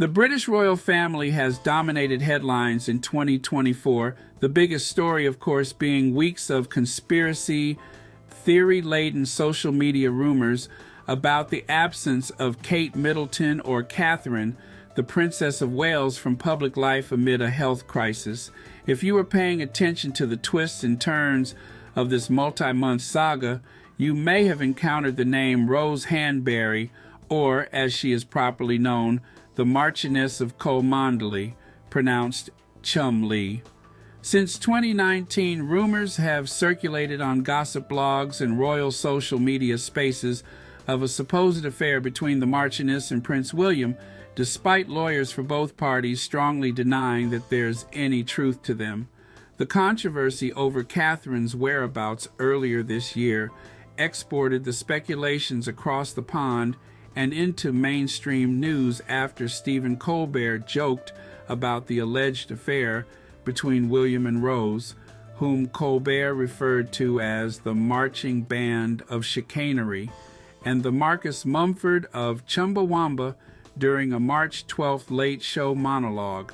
The British royal family has dominated headlines in 2024, the biggest story, of course, being weeks of conspiracy, theory-laden social media rumors about the absence of Kate Middleton or Catherine, the Princess of Wales, from public life amid a health crisis. If you were paying attention to the twists and turns of this multi-month saga, you may have encountered the name Rose Hanbury, or, as she is properly known, the Marchioness of Colbert, pronounced Chumley. Since 2019, rumors have circulated on gossip blogs and royal social media spaces of a supposed affair between the Marchioness and Prince William, despite lawyers for both parties strongly denying that there's any truth to them. The controversy over Catherine's whereabouts earlier this year exported the speculations across the pond and into mainstream news after Stephen Colbert joked about the alleged affair between William and Rose, whom Colbert referred to as the marching band of chicanery, and the Marcus Mumford of Chumbawamba during a March 12th late show monologue.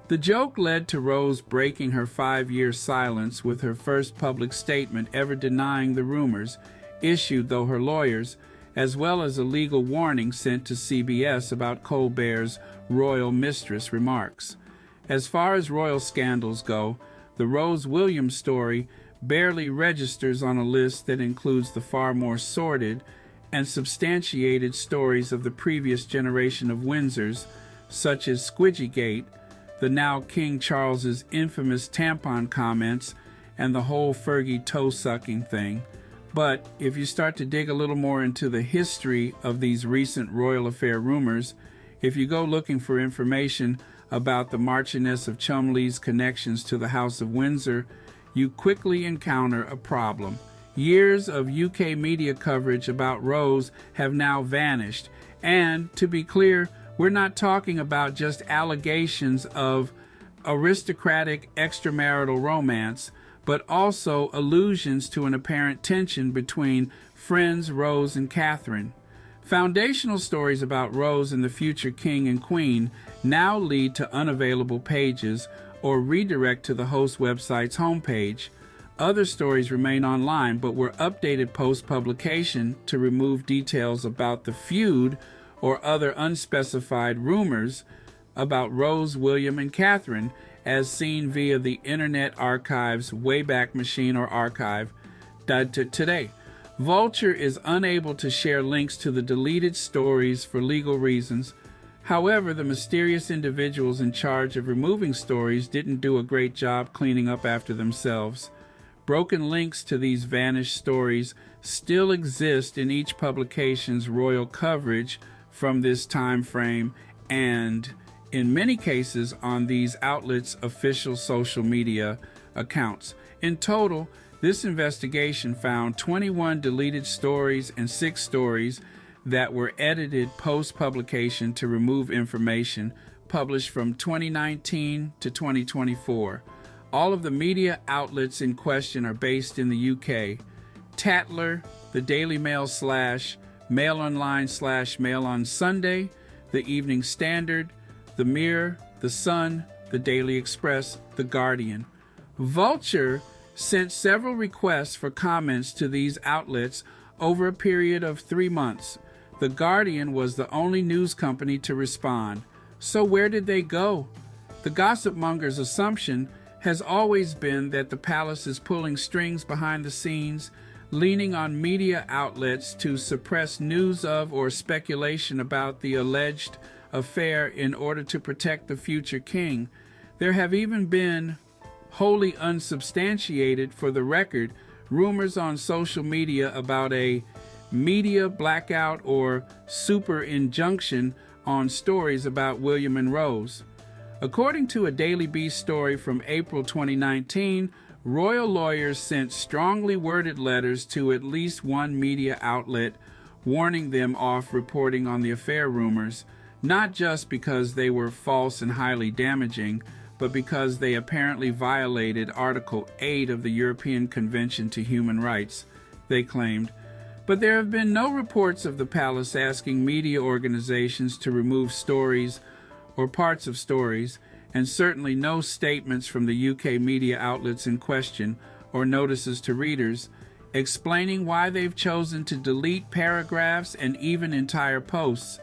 The joke led to Rose breaking her 5-year silence with her first public statement ever denying the rumors, issued though her lawyers, as well as a legal warning sent to CBS about Colbert's royal mistress remarks. As far as royal scandals go, the Rose Williams story barely registers on a list that includes the far more sordid and substantiated stories of the previous generation of Windsors, such as Squidgygate, the now King Charles's infamous tampon comments, and the whole Fergie toe-sucking thing. But if you start to dig a little more into the history of these recent royal affair rumors, if you go looking for information about the Marchioness of Chumley's connections to the House of Windsor, you quickly encounter a problem. Years of UK media coverage about Rose have now vanished, and to be clear, we're not talking about just allegations of aristocratic extramarital romance, but also allusions to an apparent tension between friends Rose and Catherine. Foundational stories about Rose and the future king and queen now lead to unavailable pages or redirect to the host website's homepage. Other stories remain online but were updated post-publication to remove details about the feud or other unspecified rumors about Rose, William, and Catherine, as seen via the Internet Archive's Wayback Machine or archive today. Vulture is unable to share links to the deleted stories for legal reasons. However, the mysterious individuals in charge of removing stories didn't do a great job cleaning up after themselves. Broken links to these vanished stories still exist in each publication's royal coverage from this time frame, and in many cases on these outlets' official social media accounts. In total, this investigation found 21 deleted stories and 6 stories that were edited post-publication to remove information published from 2019 to 2024. All of the media outlets in question are based in the UK. Tattler, the Daily Mail / Mail Online / Mail on Sunday, the Evening Standard, the Mirror, the Sun, the Daily Express, the Guardian. Vulture sent several requests for comments to these outlets over a period of 3 months. The Guardian was the only news company to respond. So where did they go? The gossip monger's assumption has always been that the palace is pulling strings behind the scenes, leaning on media outlets to suppress news of or speculation about the alleged affair in order to protect the future king. There have even been, wholly unsubstantiated for the record, rumors on social media about a media blackout or super injunction on stories about William and Rose. According to a Daily Beast story from April 2019, royal lawyers sent strongly worded letters to at least one media outlet warning them off reporting on the affair rumors, not just because they were false and highly damaging, but because they apparently violated Article 8 of the European Convention to Human Rights, they claimed. But there have been no reports of the palace asking media organizations to remove stories or parts of stories, and certainly no statements from the UK media outlets in question or notices to readers explaining why they've chosen to delete paragraphs and even entire posts.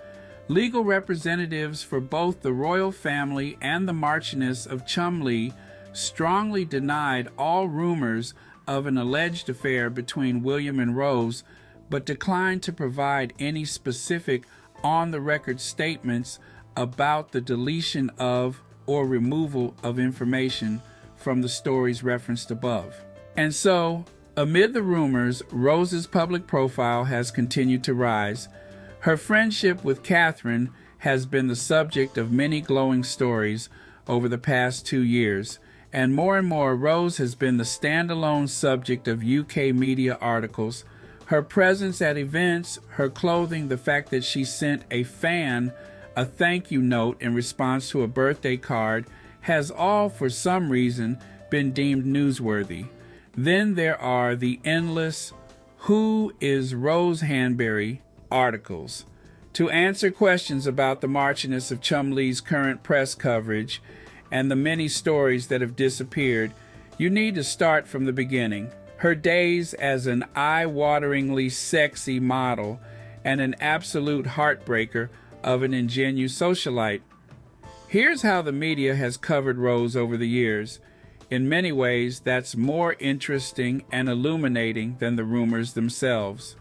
Legal representatives for both the royal family and the Marchioness of Cholmondeley strongly denied all rumors of an alleged affair between William and Rose, but declined to provide any specific on-the-record statements about the deletion of or removal of information from the stories referenced above. And so, amid the rumors, Rose's public profile has continued to rise. Her friendship with Catherine has been the subject of many glowing stories over the past 2 years, and more Rose has been the standalone subject of UK media articles. Her presence at events, her clothing, the fact that she sent a fan a thank you note in response to a birthday card has all, for some reason, been deemed newsworthy. Then there are the endless "Who is Rose Hanbury?" articles. To answer questions about the Marchioness of Cholmondeley's current press coverage and the many stories that have disappeared, you need to start from the beginning. Her days as an eye-wateringly sexy model and an absolute heartbreaker of an ingenuous socialite. Here's how the media has covered Rose over the years. In many ways, that's more interesting and illuminating than the rumors themselves.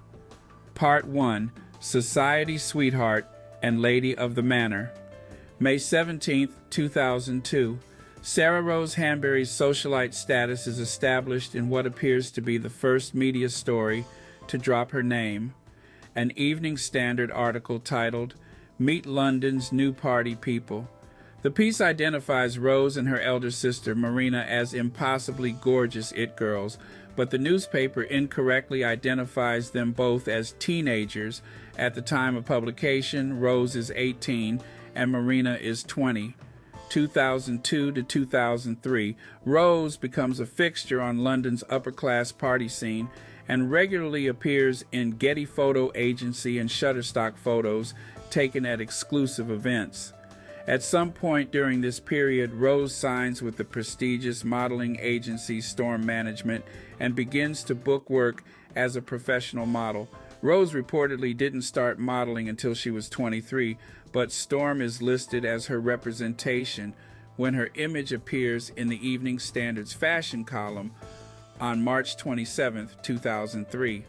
Part 1. Society Sweetheart and Lady of the Manor. May 17, 2002. Sarah Rose Hanbury's socialite status is established in what appears to be the first media story to drop her name. An Evening Standard article titled, "Meet London's New Party People." The piece identifies Rose and her elder sister, Marina, as impossibly gorgeous it-girls, but the newspaper incorrectly identifies them both as teenagers. At the time of publication, Rose is 18 and Marina is 20. 2002 to 2003, Rose becomes a fixture on London's upper-class party scene and regularly appears in Getty Photo Agency and Shutterstock photos taken at exclusive events. At some point during this period, Rose signs with the prestigious modeling agency Storm Management and begins to book work as a professional model. Rose reportedly didn't start modeling until she was 23, but Storm is listed as her representation when her image appears in the Evening Standard's fashion column on March 27, 2003.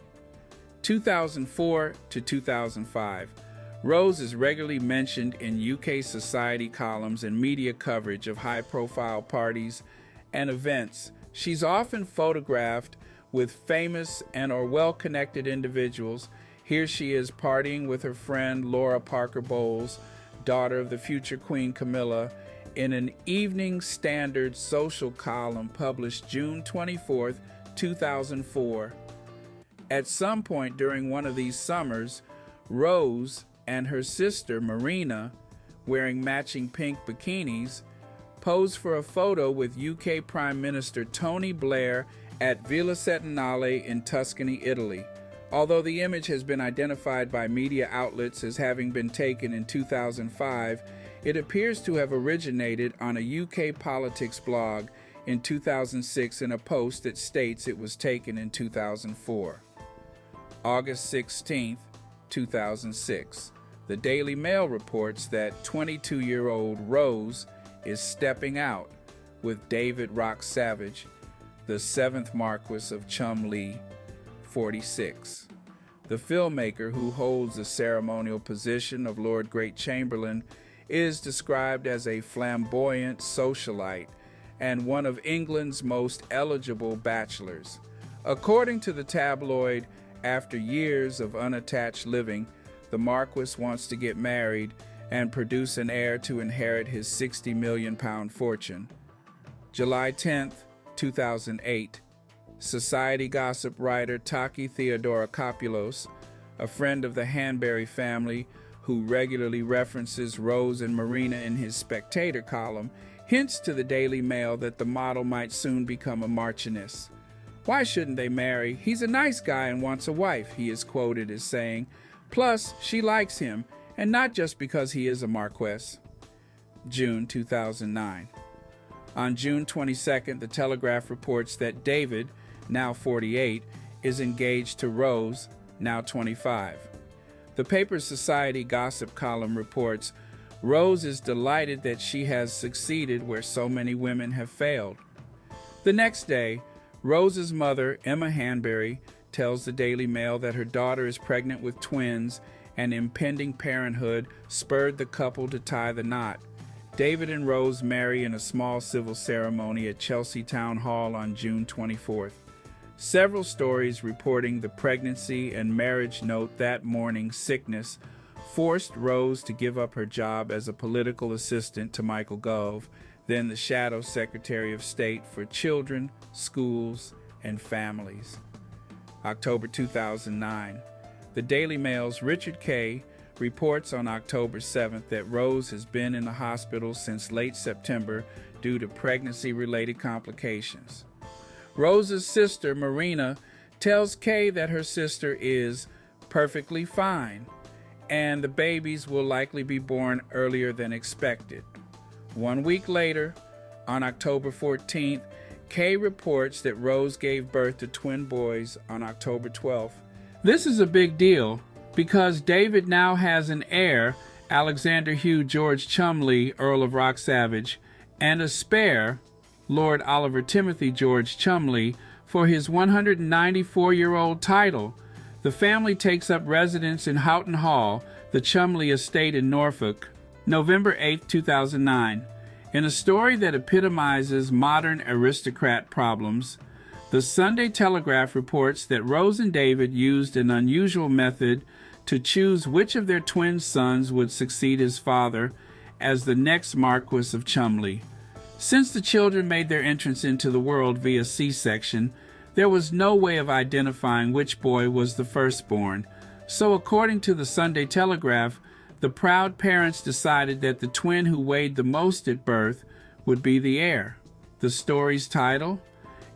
2004 to 2005. Rose is regularly mentioned in UK society columns and media coverage of high-profile parties and events. She's often photographed with famous and or well-connected individuals. Here she is partying with her friend Laura Parker Bowles, daughter of the future Queen Camilla, in an Evening Standard social column published June 24, 2004. At some point during one of these summers, Rose and her sister Marina, wearing matching pink bikinis, posed for a photo with UK Prime Minister Tony Blair at Villa Settenale in Tuscany, Italy. Although the image has been identified by media outlets as having been taken in 2005, it appears to have originated on a UK politics blog in 2006 in a post that states it was taken in 2004. August 16, 2006. The Daily Mail reports that 22-year-old Rose is stepping out with David Rock Savage, the 7th Marquis of Cholmondeley, 46. The filmmaker, who holds the ceremonial position of Lord Great Chamberlain, is described as a flamboyant socialite and one of England's most eligible bachelors. According to the tabloid, after years of unattached living, the Marquis wants to get married and produce an heir to inherit his £60 million fortune. July 10, 2008. Society gossip writer Taki Theodorakopoulos, a friend of the Hanbury family who regularly references Rose and Marina in his Spectator column, hints to the Daily Mail that the model might soon become a marchioness. "Why shouldn't they marry? He's a nice guy and wants a wife," he is quoted as saying. "Plus, she likes him, and not just because he is a marquess." June 2009. On June 22nd, the Telegraph reports that David, now 48, is engaged to Rose, now 25. The paper's Society gossip column reports, Rose is delighted that she has succeeded where so many women have failed. The next day, Rose's mother, Emma Hanbury, tells the Daily Mail that her daughter is pregnant with twins and impending parenthood spurred the couple to tie the knot. David and Rose marry in a small civil ceremony at Chelsea Town Hall on June 24th. Several stories reporting the pregnancy and marriage note that morning's sickness forced Rose to give up her job as a political assistant to Michael Gove, then the Shadow Secretary of State for Children, Schools, and Families. October 2009. The Daily Mail's Richard Kay reports on October 7th that Rose has been in the hospital since late September due to pregnancy-related complications. Rose's sister, Marina, tells Kay that her sister is perfectly fine, and the babies will likely be born earlier than expected. 1 week later, on October 14th, Kay reports that Rose gave birth to twin boys on October 12th. This is a big deal because David now has an heir, Alexander Hugh George Cholmondeley, Earl of Rock-Savage, and a spare, Lord Oliver Timothy George Cholmondeley, for his 194-year-old title. The family takes up residence in Houghton Hall, the Cholmondeley estate in Norfolk, November 8, 2009. In a story that epitomizes modern aristocrat problems, the Sunday Telegraph reports that Rose and David used an unusual method to choose which of their twin sons would succeed his father as the next Marquess of Cholmondeley. Since the children made their entrance into the world via C-section, there was no way of identifying which boy was the firstborn. So according to the Sunday Telegraph, the proud parents decided that the twin who weighed the most at birth would be the heir. The story's title?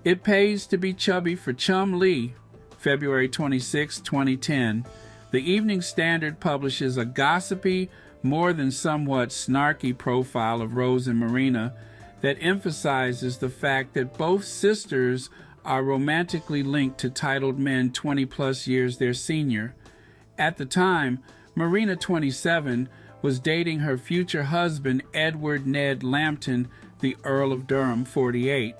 It Pays to be Chubby for Cholmondeley, February 26, 2010. The Evening Standard publishes a gossipy, more than somewhat snarky profile of Rose and Marina that emphasizes the fact that both sisters are romantically linked to titled men 20-plus years their senior. At the time, Marina, 27, was dating her future husband, Edward Ned Lambton, the Earl of Durham, 48.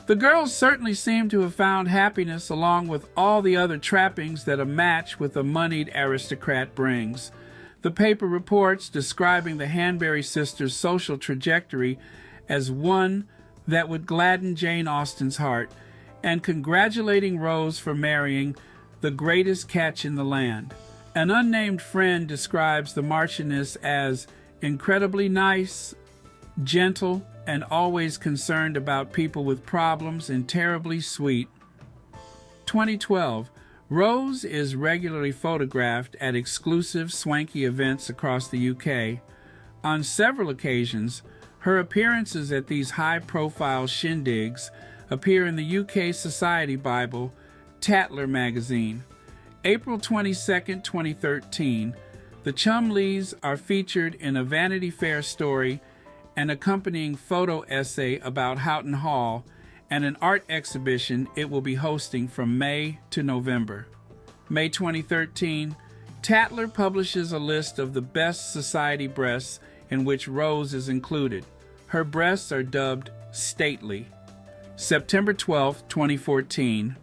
The girls certainly seem to have found happiness along with all the other trappings that a match with a moneyed aristocrat brings. The paper reports describing the Hanbury sisters' social trajectory as one that would gladden Jane Austen's heart, and congratulating Rose for marrying the greatest catch in the land. An unnamed friend describes the Marchioness as incredibly nice, gentle, and always concerned about people with problems, and terribly sweet. 2012. Rose is regularly photographed at exclusive swanky events across the UK. On several occasions, her appearances at these high-profile shindigs appear in the UK Society Bible, Tattler magazine. April 22, 2013, the Cholmondeleys are featured in a Vanity Fair story, an accompanying photo essay about Houghton Hall, and an art exhibition it will be hosting from May to November. May 2013, Tattler publishes a list of the best society breasts in which Rose is included. Her breasts are dubbed stately. September 12, 2014,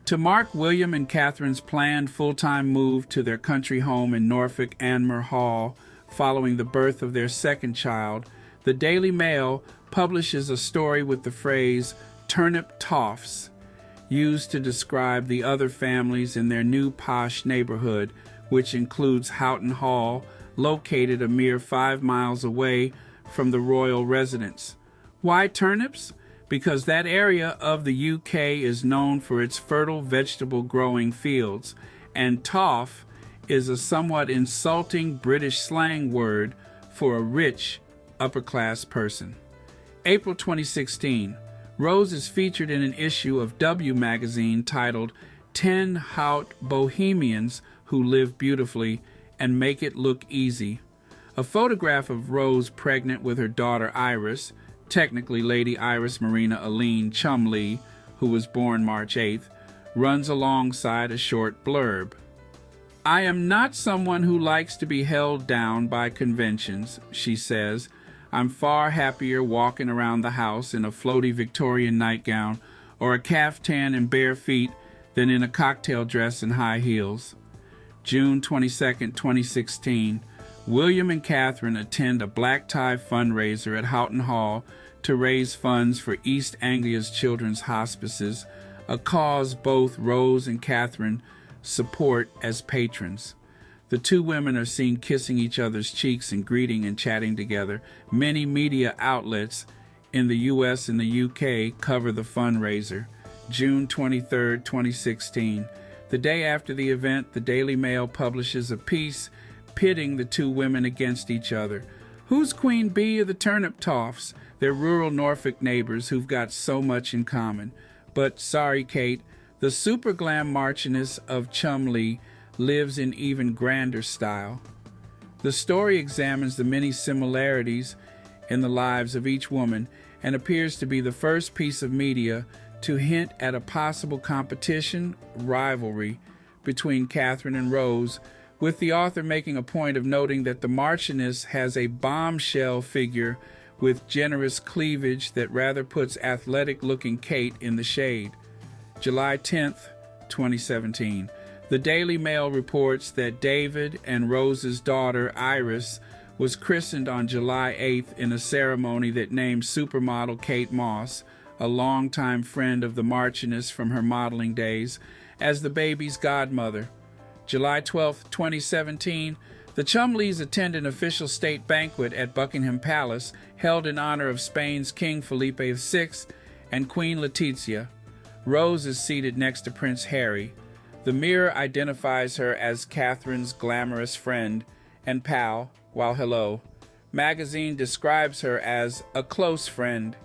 to mark William and Catherine's planned full-time move to their country home in Norfolk Anmer Hall following the birth of their second child, the Daily Mail publishes a story with the phrase turnip toffs, used to describe the other families in their new posh neighborhood, which includes Houghton Hall, located a mere 5 miles away from the royal residence. Why turnips? Because that area of the UK is known for its fertile vegetable-growing fields, and toff is a somewhat insulting British slang word for a rich, upper-class person. April 2016, Rose is featured in an issue of W magazine titled 10 Haute Bohemians Who Live Beautifully and Make It Look Easy. A photograph of Rose pregnant with her daughter Iris, technically Lady Iris Marina Aline Chumley, who was born March 8th, runs alongside a short blurb. "I am not someone who likes to be held down by conventions," she says. "I'm far happier walking around the house in a floaty Victorian nightgown or a caftan and bare feet than in a cocktail dress and high heels." June 22, 2016. William and Catherine attend a black tie fundraiser at Houghton Hall to raise funds for East Anglia's children's hospices, a cause both Rose and Catherine support as patrons. The two women are seen kissing each other's cheeks and greeting and chatting together. Many media outlets in the U.S. and the U.K. cover the fundraiser. June 23, 2016. The day after the event, the Daily Mail publishes a piece pitting the two women against each other. Who's Queen Bee of the Turnip Toffs? They're rural Norfolk neighbors who've got so much in common. But sorry, Kate, the super glam Marchioness of Chumley lives in even grander style. The story examines the many similarities in the lives of each woman and appears to be the first piece of media to hint at a possible competition, rivalry, between Catherine and Rose, with the author making a point of noting that the Marchioness has a bombshell figure with generous cleavage that rather puts athletic-looking Kate in the shade. July 10th, 2017. The Daily Mail reports that David and Rose's daughter, Iris, was christened on July 8th in a ceremony that named supermodel Kate Moss, a longtime friend of the Marchioness from her modeling days, as the baby's godmother. July 12, 2017, the Chumleys attend an official state banquet at Buckingham Palace held in honor of Spain's King Felipe VI and Queen Letizia. Rose is seated next to Prince Harry. The Mirror identifies her as Catherine's glamorous friend and pal, while Hello magazine describes her as a close friend.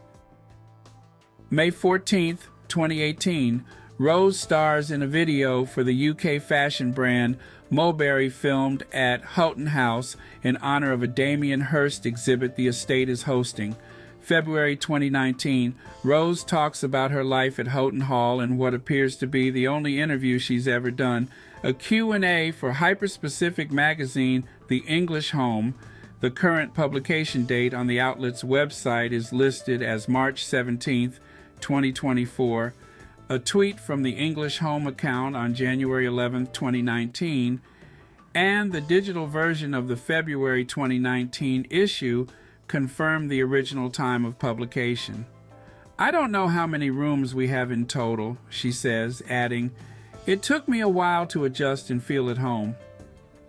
May 14, 2018, Rose stars in a video for the UK fashion brand Mulberry filmed at Houghton House in honor of a Damien Hirst exhibit the estate is hosting. February 2019, Rose talks about her life at Houghton Hall in what appears to be the only interview she's ever done, a Q&A for hyperspecific magazine The English Home. The current publication date on the outlet's website is listed as March 17, 2024. A tweet from the English Home account on January 11, 2019, and the digital version of the February 2019 issue confirmed the original time of publication. "I don't know how many rooms we have in total," she says, adding, "It took me a while to adjust and feel at home."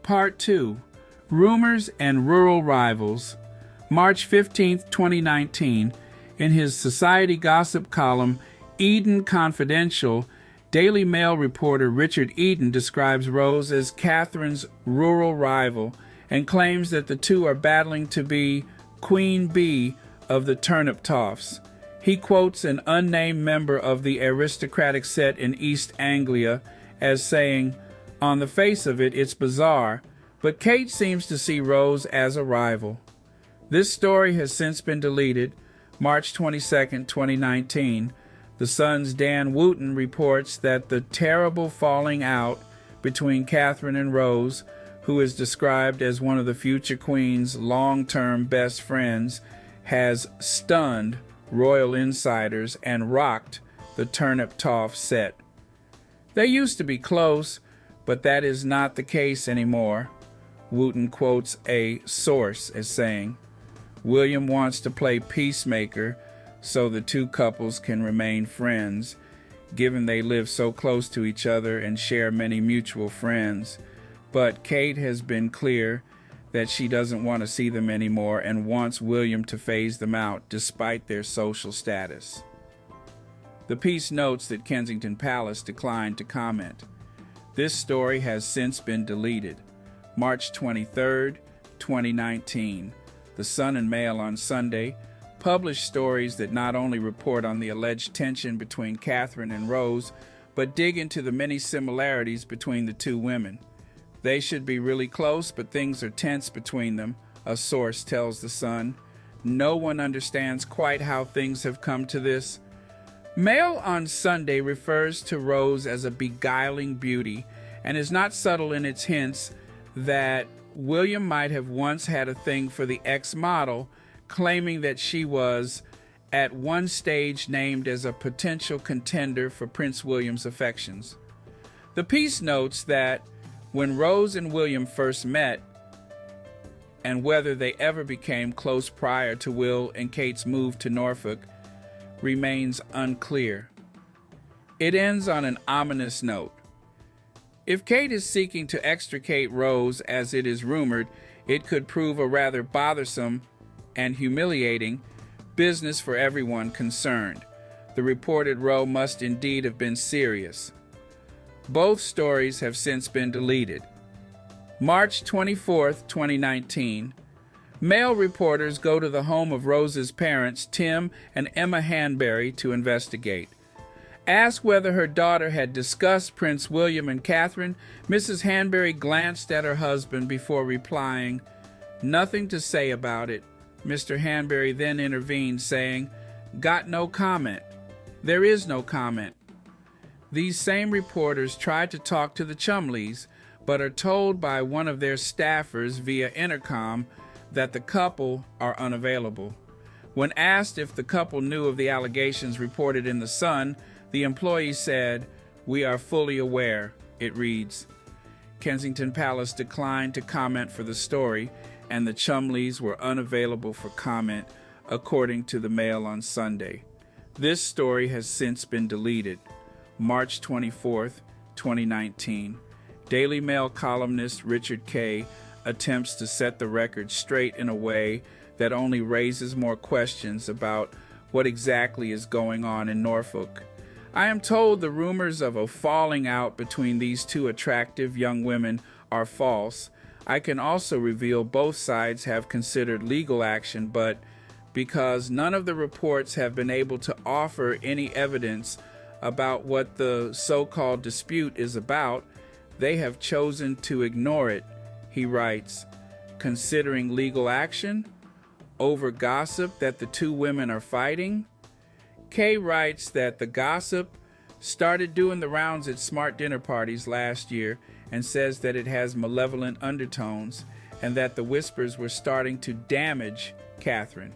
Part 2. Rumors and Rural Rivals. March 15, 2019, in his Society Gossip column, Eden Confidential, Daily Mail reporter Richard Eden describes Rose as Catherine's rural rival and claims that the two are battling to be Queen Bee of the Turnip Toffs. He quotes an unnamed member of the aristocratic set in East Anglia as saying, "On the face of it, it's bizarre, but Kate seems to see Rose as a rival." This story has since been deleted. March 22, 2019. The Sun's Dan Wooten reports that the terrible falling out between Catherine and Rose, who is described as one of the future queen's long-term best friends, has stunned royal insiders and rocked the Turnip Toff set. "They used to be close, but that is not the case anymore," Wooten quotes a source as saying. William wants to play peacemaker so the two couples can remain friends, given they live so close to each other and share many mutual friends. But Kate has been clear that she doesn't want to see them anymore and wants William to phase them out despite their social status. The piece notes that Kensington Palace declined to comment. This story has since been deleted. March 23, 2019. The Sun and Mail on Sunday published stories that not only report on the alleged tension between Catherine and Rose, but dig into the many similarities between the two women. They should be really close, but things are tense between them. a source tells The Sun. No one understands quite how things have come to this. Mail on Sunday refers to Rose as a beguiling beauty and is not subtle in its hints that William might have once had a thing for the ex-model, claiming that she was at one stage named as a potential contender for Prince William's affections. The piece notes that when Rose and William first met, and whether they ever became close prior to Will and Kate's move to Norfolk, remains unclear. It ends on an ominous note. If Kate is seeking to extricate Rose, as it is rumored, it could prove a rather bothersome and humiliating business for everyone concerned. The reported row must indeed have been serious. Both stories have since been deleted. March 24, 2019. Male reporters go to the home of Rose's parents, Tim and Emma Hanbury, to investigate. Asked whether her daughter had discussed Prince William and Catherine, Mrs. Hanbury glanced at her husband before replying, "Nothing to say about it." Mr. Hanbury then intervened, saying, "Got no comment. There is no comment." These same reporters tried to talk to the Chumleys, but are told by one of their staffers via intercom that the couple are unavailable. When asked if the couple knew of the allegations reported in The Sun, the employee said, "We are fully aware," it reads. Kensington Palace declined to comment for the story, and the Chumleys were unavailable for comment, according to the Mail on Sunday. This story has since been deleted. March 24, 2019. Daily Mail columnist Richard Kay attempts to set the record straight in a way that only raises more questions about what exactly is going on in Norfolk. I am told the rumors of a falling out between these two attractive young women are false. I can also reveal both sides have considered legal action, but because none of the reports have been able to offer any evidence about what the so-called dispute is about, they have chosen to ignore it, he writes. Considering legal action over gossip that the two women are fighting? Kay writes that the gossip started doing the rounds at smart dinner parties last year and says that it has malevolent undertones and that the whispers were starting to damage Catherine.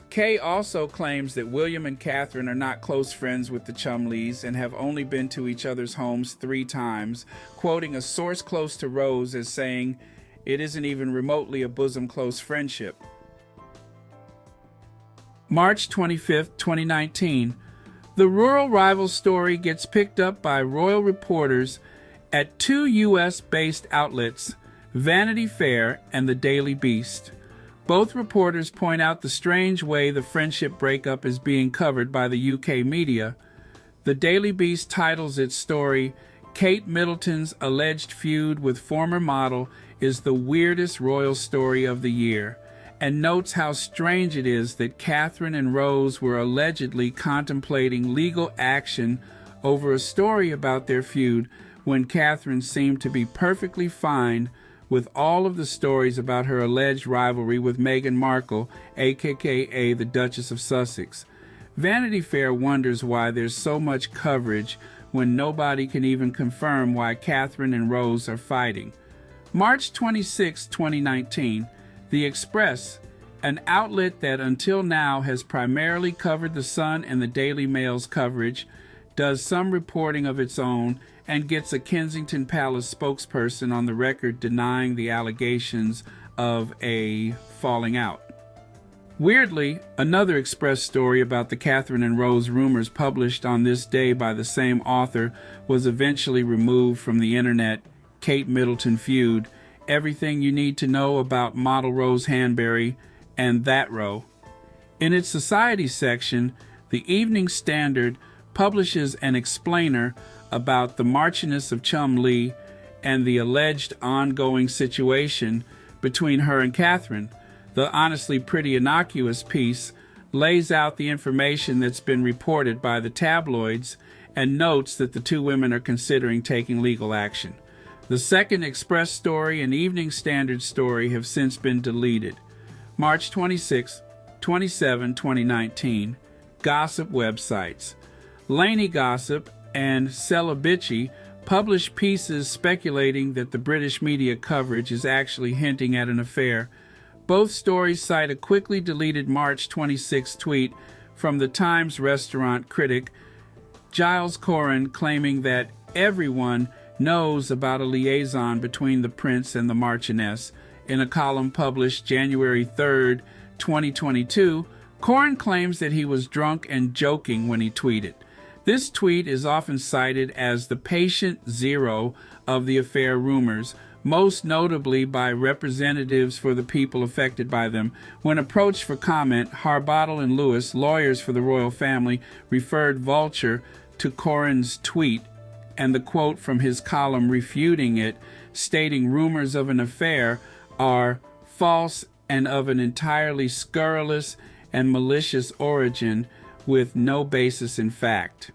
Kay also claims that William and Catherine are not close friends with the Chumleys and have only been to each other's homes 3 times, quoting a source close to Rose as saying, "It isn't even remotely a bosom close friendship." March 25, 2019. The rural rival story gets picked up by royal reporters at 2 U.S.-based outlets, Vanity Fair and the Daily Beast. Both reporters point out the strange way the friendship breakup is being covered by the UK media. The Daily Beast titles its story, "Kate Middleton's alleged feud with former model is the weirdest royal story of the year," and notes how strange it is that Catherine and Rose were allegedly contemplating legal action over a story about their feud when Catherine seemed to be perfectly fine with all of the stories about her alleged rivalry with Meghan Markle, aka the Duchess of Sussex. Vanity Fair wonders why there's so much coverage when nobody can even confirm why Catherine and Rose are fighting. March 26, 2019, The Express, an outlet that until now has primarily covered The Sun and the Daily Mail's coverage, does some reporting of its own and gets a Kensington Palace spokesperson on the record denying the allegations of a falling out. Weirdly, another Express story about the Catherine and Rose rumors published on this day by the same author was eventually removed from the internet. Kate Middleton feud, everything you need to know about model Rose Hanbury, and that row. In its society section, the Evening Standard publishes an explainer about the Marchioness of Cholmondeley and the alleged ongoing situation between her and Catherine. The honestly pretty innocuous piece lays out the information that's been reported by the tabloids and notes that the two women are considering taking legal action. The second Express story and Evening Standard story have since been deleted. March 26, 27, 2019. Gossip websites. Laney Gossip and Celebici published pieces speculating that the British media coverage is actually hinting at an affair. Both stories cite a quickly deleted March 26 tweet from the Times restaurant critic Giles Coren claiming that everyone knows about a liaison between the prince and the Marchioness. In a column published January 3, 2022, Coren claims that he was drunk and joking when he tweeted. This tweet is often cited as the patient zero of the affair rumors, most notably by representatives for the people affected by them. When approached for comment, Harbottle and Lewis, lawyers for the royal family, referred Vulture to Coren's tweet and the quote from his column refuting it, stating rumors of an affair are false and of an entirely scurrilous and malicious origin with no basis in fact.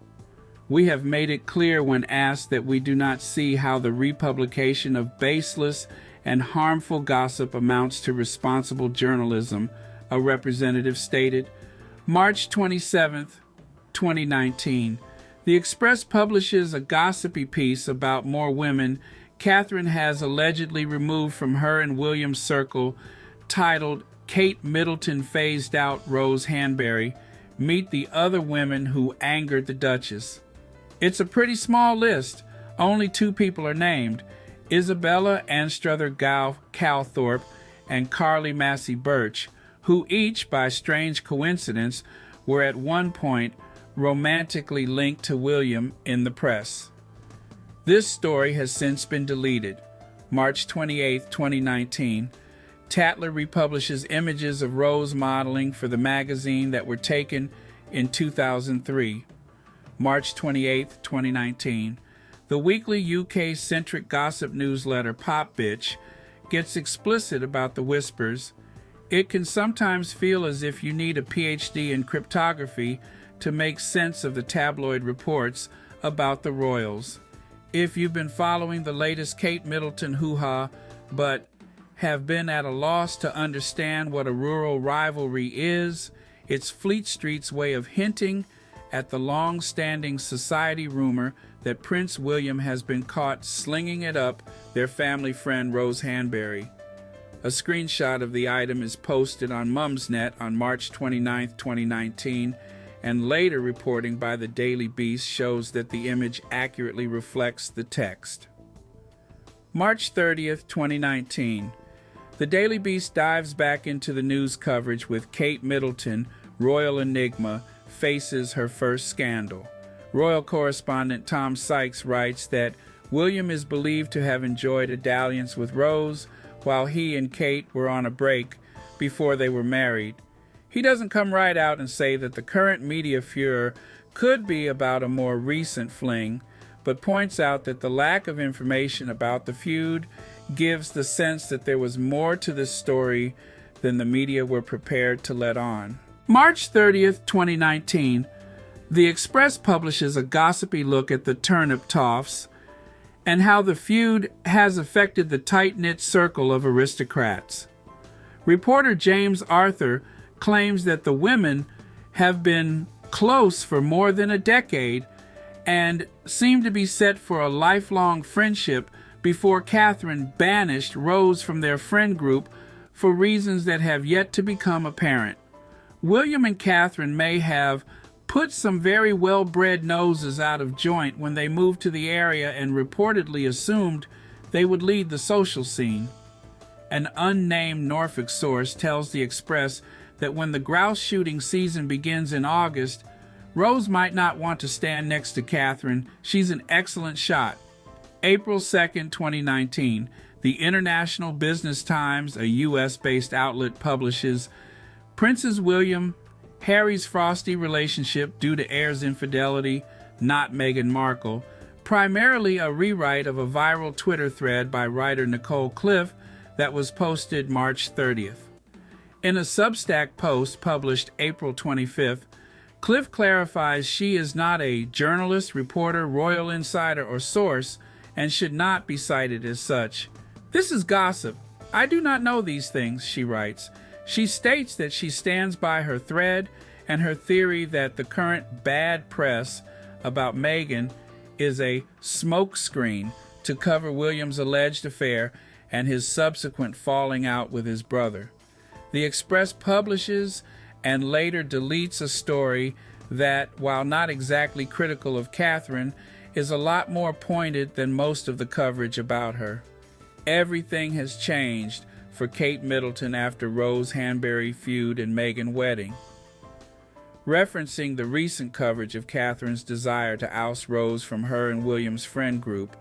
We have made it clear when asked that we do not see how the republication of baseless and harmful gossip amounts to responsible journalism, a representative stated. March 27, 2019. The Express publishes a gossipy piece about more women Catherine has allegedly removed from her and William's circle, titled Kate Middleton Phased Out Rose Hanbury. Meet the other women who angered the Duchess. It's a pretty small list. Only 2 people are named, Isabella Anstruther Calthorpe and Carly Massey Birch, who each, by strange coincidence, were at one point romantically linked to William in the press. This story has since been deleted. March 28, 2019. Tattler republishes images of Rose modeling for the magazine that were taken in 2003. March 28, 2019. The weekly UK-centric gossip newsletter Pop Bitch gets explicit about the whispers. It can sometimes feel as if you need a PhD in cryptography to make sense of the tabloid reports about the royals. If you've been following the latest Kate Middleton hoo-ha, but have been at a loss to understand what a rural rivalry is, it's Fleet Street's way of hinting at the long-standing society rumor that Prince William has been caught slinging it up their family friend Rose Hanbury. A screenshot of the item is posted on Mumsnet on March 29, 2019, and later reporting by the Daily Beast shows that the image accurately reflects the text. March 30, 2019. The Daily Beast dives back into the news coverage with Kate Middleton, royal enigma, faces her first scandal. Royal correspondent Tom Sykes writes that William is believed to have enjoyed a dalliance with Rose while he and Kate were on a break before they were married. He doesn't come right out and say that the current media furor could be about a more recent fling, but points out that the lack of information about the feud gives the sense that there was more to this story than the media were prepared to let on. March 30th, 2019, The Express publishes a gossipy look at the turnip toffs and how the feud has affected the tight-knit circle of aristocrats. Reporter James Arthur claims that the women have been close for more than a decade and seem to be set for a lifelong friendship before Catherine banished Rose from their friend group for reasons that have yet to become apparent. William and Catherine may have put some very well-bred noses out of joint when they moved to the area and reportedly assumed they would lead the social scene. An unnamed Norfolk source tells the Express that when the grouse shooting season begins in August, Rose might not want to stand next to Catherine. She's an excellent shot. April 2nd, 2019. The International Business Times, a U.S.-based outlet, publishes Princes William, Harry's frosty relationship due to heir's infidelity, not Meghan Markle, primarily a rewrite of a viral Twitter thread by writer Nicole Cliff that was posted March 30th. In a Substack post published April 25th, Cliff clarifies she is not a journalist, reporter, royal insider, or source, and should not be cited as such. This is gossip. I do not know these things, she writes. She states that she stands by her thread and her theory that the current bad press about Meghan is a smokescreen to cover William's alleged affair and his subsequent falling out with his brother. The Express publishes and later deletes a story that, while not exactly critical of Catherine, is a lot more pointed than most of the coverage about her. Everything has changed for Kate Middleton after Rose-Hanbury feud and Meghan wedding. Referencing the recent coverage of Catherine's desire to oust Rose from her and William's friend group,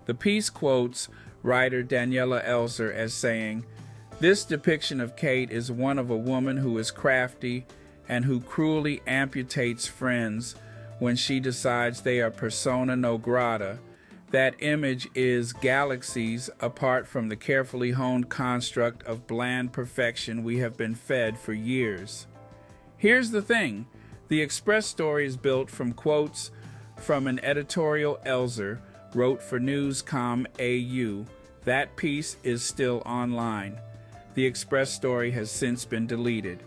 the piece quotes writer Daniela Elser as saying, "This depiction of Kate is one of a woman who is crafty and who cruelly amputates friends when she decides they are persona non grata. That image is galaxies apart from the carefully honed construct of bland perfection we have been fed for years." Here's the thing. The Express story is built from quotes from an editorial Elser wrote for Newscom AU. That piece is still online. The Express story has since been deleted.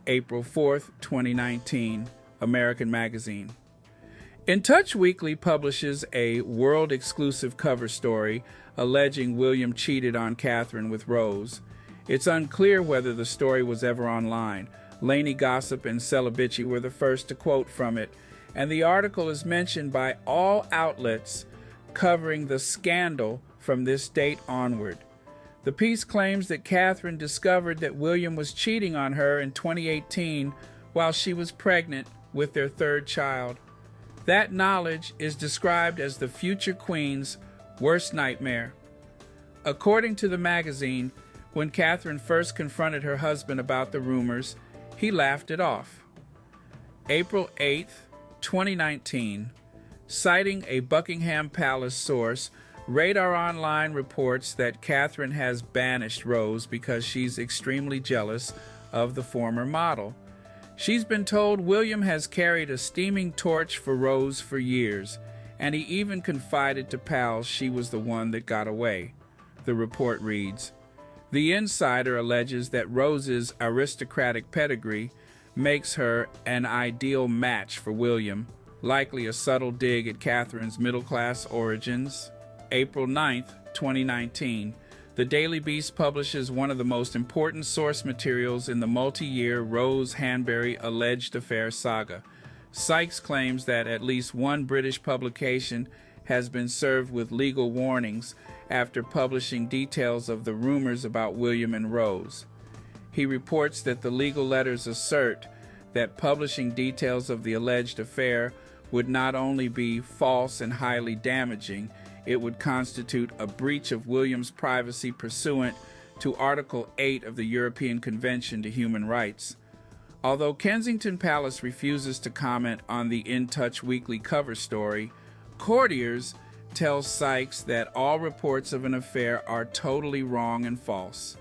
April 4th, 2019, American Magazine. In Touch Weekly publishes a world-exclusive cover story alleging William cheated on Catherine with Rose. It's unclear whether the story was ever online. Lainey Gossip and Celibici were the first to quote from it, and the article is mentioned by all outlets covering the scandal from this date onward. The piece claims that Catherine discovered that William was cheating on her in 2018 while she was pregnant with their third child. That knowledge is described as the future queen's worst nightmare. According to the magazine, when Catherine first confronted her husband about the rumors, he laughed it off. April 8th, 2019, citing a Buckingham Palace source, Radar Online reports that Catherine has banished Rose because she's extremely jealous of the former model. She's been told William has carried a steaming torch for Rose for years, and he even confided to pals she was the one that got away. The report reads, "The insider alleges that Rose's aristocratic pedigree makes her an ideal match for William, likely a subtle dig at Catherine's middle-class origins." April 9th, 2019, the Daily Beast publishes one of the most important source materials in the multi-year Rose-Hanbury alleged affair saga. Sykes claims that at least one British publication has been served with legal warnings after publishing details of the rumors about William and Rose. He reports that the legal letters assert that publishing details of the alleged affair would not only be false and highly damaging, it would constitute a breach of William's privacy pursuant to Article 8 of the European Convention to Human Rights. Although Kensington Palace refuses to comment on the In Touch Weekly cover story, courtiers tell Sykes that all reports of an affair are totally wrong and false.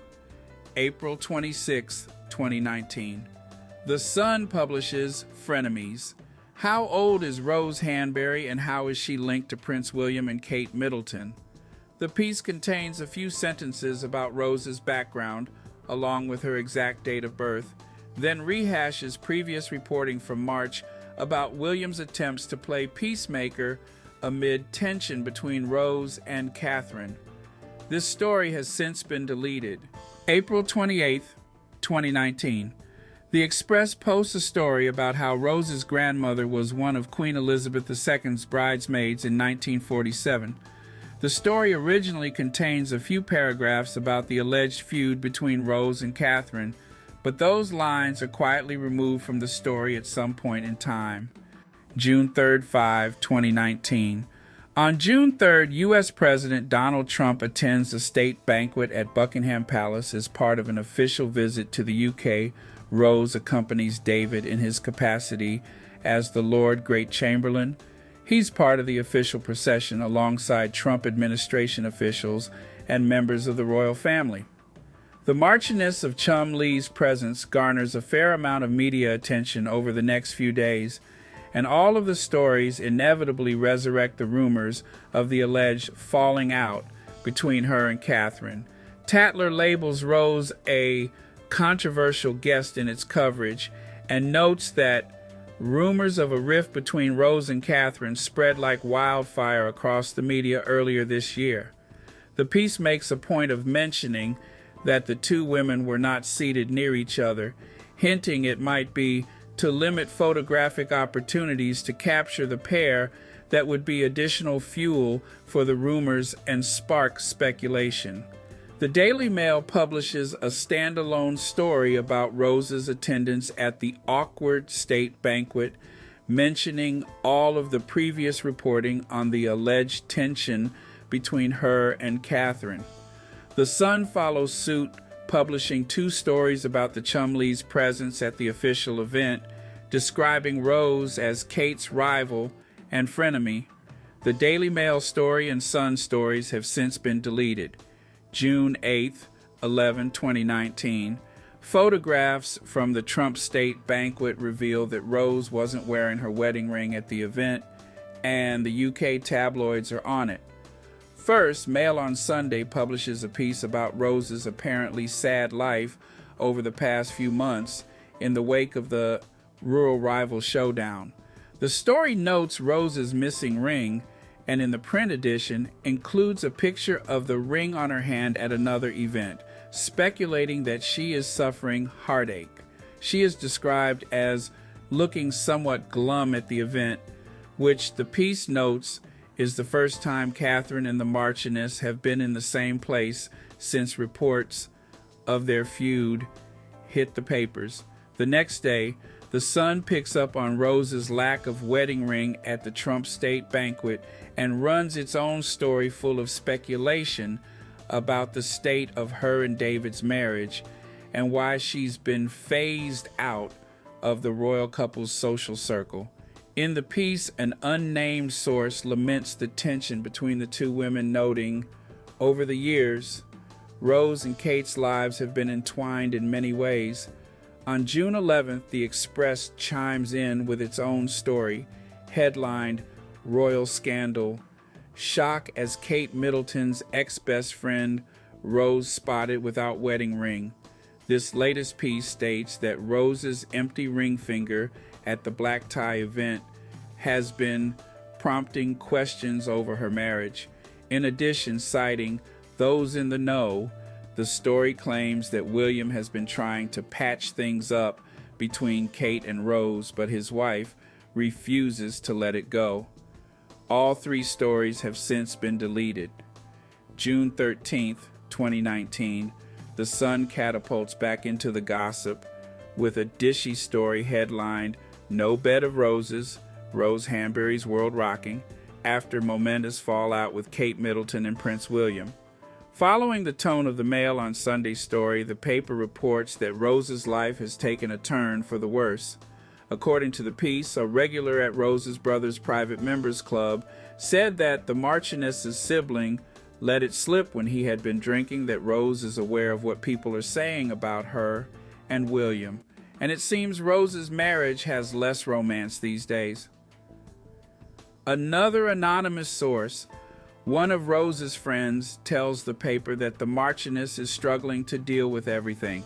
April 26, 2019. The Sun publishes Frenemies. How old is Rose Hanbury and how is she linked to Prince William and Kate Middleton? The piece contains a few sentences about Rose's background, along with her exact date of birth, then rehashes previous reporting from March about William's attempts to play peacemaker amid tension between Rose and Catherine. This story has since been deleted. April 28, 2019. The Express posts a story about how Rose's grandmother was one of Queen Elizabeth II's bridesmaids in 1947. The story originally contains a few paragraphs about the alleged feud between Rose and Catherine, but those lines are quietly removed from the story at some point in time. June 3, 2019. On June 3rd, U.S. President Donald Trump attends a state banquet at Buckingham Palace as part of an official visit to the UK. Rose accompanies David in his capacity as the Lord Great Chamberlain. He's part of the official procession alongside Trump administration officials and members of the royal family. The Marchioness of Cholmondeley's presence garners a fair amount of media attention over the next few days, and all of the stories inevitably resurrect the rumors of the alleged falling out between her and Catherine. Tattler labels Rose a controversial guest in its coverage and notes that rumors of a rift between Rose and Catherine spread like wildfire across the media earlier this year. The piece makes a point of mentioning that the two women were not seated near each other, hinting it might be to limit photographic opportunities to capture the pair that would be additional fuel for the rumors and spark speculation. The Daily Mail publishes a standalone story about Rose's attendance at the awkward state banquet, mentioning all of the previous reporting on the alleged tension between her and Catherine. The Sun follows suit, publishing two stories about the Chumleys' presence at the official event, describing Rose as Kate's rival and frenemy. The Daily Mail story and Sun stories have since been deleted. June 8, 2019. Photographs from the Trump state banquet reveal that Rose wasn't wearing her wedding ring at the event, and the UK tabloids are on it. First, Mail on Sunday publishes a piece about Rose's apparently sad life over the past few months in the wake of the rural rival showdown. The story notes Rose's missing ring, and in the print edition includes a picture of the ring on her hand at another event, speculating that she is suffering heartache. She is described as looking somewhat glum at the event, which the piece notes is the first time Catherine and the Marchioness have been in the same place since reports of their feud hit the papers. The next day, the Sun picks up on Rose's lack of wedding ring at the Trump state banquet and runs its own story full of speculation about the state of her and David's marriage and why she's been phased out of the royal couple's social circle. In the piece, an unnamed source laments the tension between the two women, noting, over the years, Rose and Kate's lives have been entwined in many ways. On June 11th, the Express chimes in with its own story, headlined, Royal Scandal. Shock as Kate Middleton's ex-best friend, Rose, spotted without wedding ring. This latest piece states that Rose's empty ring finger at the black tie event has been prompting questions over her marriage. In addition, citing those in the know, the story claims that William has been trying to patch things up between Kate and Rose, but his wife refuses to let it go. All three stories have since been deleted. June 13th, 2019, the Sun catapults back into the gossip with a dishy story headlined, No Bed of Roses, Rose Hanbury's World Rocking, after momentous fallout with Kate Middleton and Prince William. Following the tone of the Mail on Sunday story, the paper reports that Rose's life has taken a turn for the worse. According to the piece, a regular at Rose's brother's private members club said that the Marchioness's sibling let it slip when he had been drinking that Rose is aware of what people are saying about her and William, and it seems Rose's marriage has less romance these days. Another anonymous source, one of Rose's friends, tells the paper that the Marchioness is struggling to deal with everything.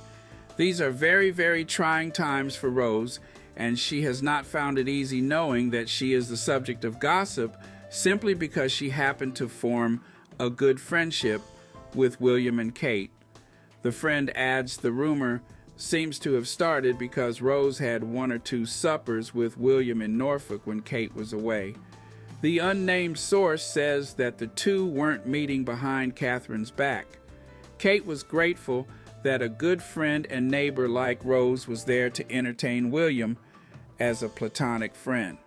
These are very, very trying times for Rose, and she has not found it easy knowing that she is the subject of gossip simply because she happened to form a good friendship with William and Kate. The friend adds the rumor seems to have started because Rose had one or two suppers with William in Norfolk when Kate was away. The unnamed source says that the two weren't meeting behind Catherine's back. Kate was grateful that a good friend and neighbor like Rose was there to entertain William as a platonic friend.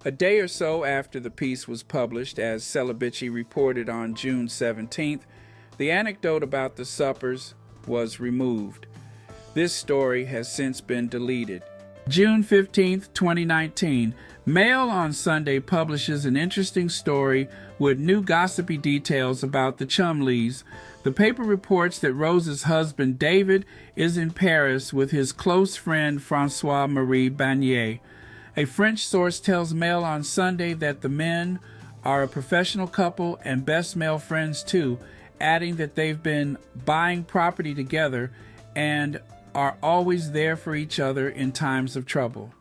A day or so after the piece was published, as Celibici reported on June 17th, the anecdote about the suppers was removed. This story has since been deleted. June 15th, 2019, Mail on Sunday publishes an interesting story with new gossipy details about the Chumleys. The paper reports that Rose's husband David is in Paris with his close friend Francois-Marie Bagnier. A French source tells Mail on Sunday that the men are a professional couple and best male friends too, adding that they've been buying property together and are always there for each other in times of trouble.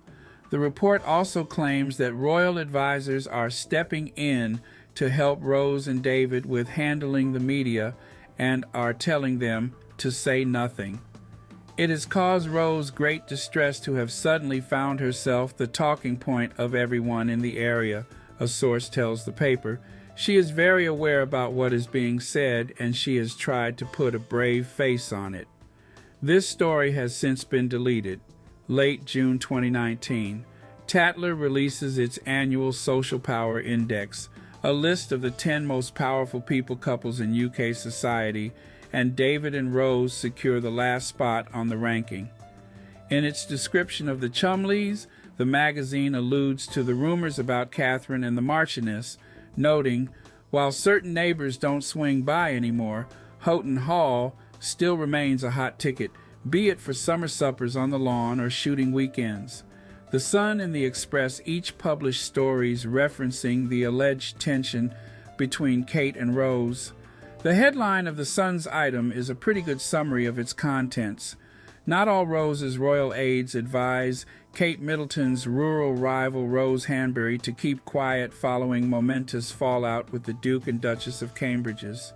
The report also claims that royal advisors are stepping in to help Rose and David with handling the media and are telling them to say nothing. It has caused Rose great distress to have suddenly found herself the talking point of everyone in the area, a source tells the paper. She is very aware about what is being said, and she has tried to put a brave face on it. This story has since been deleted. Late June 2019, Tattler releases its annual Social Power Index, a list of the 10 most powerful people couples in UK society, and David and Rose secure the last spot on the ranking. In its description of the Chumleys, the magazine alludes to the rumors about Catherine and the Marchioness, noting, while certain neighbors don't swing by anymore, Houghton Hall still remains a hot ticket, be it for summer suppers on the lawn or shooting weekends. The Sun and the Express each published stories referencing the alleged tension between Kate and Rose. The headline of the Sun's item is a pretty good summary of its contents. Not all Rose's royal aides advise Kate Middleton's rural rival Rose Hanbury to keep quiet following momentous fallout with the Duke and Duchess of Cambridge's.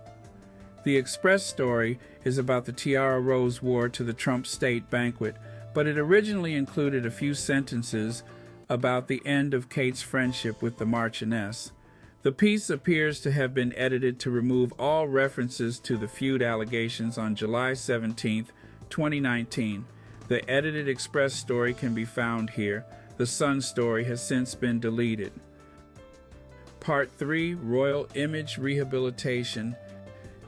The Express story is about the tiara Rose wore to the Trump state banquet, but it originally included a few sentences about the end of Kate's friendship with the Marchioness. The piece appears to have been edited to remove all references to the feud allegations on July 17, 2019. The edited Express story can be found here. The Sun story has since been deleted. Part 3, Royal Image Rehabilitation.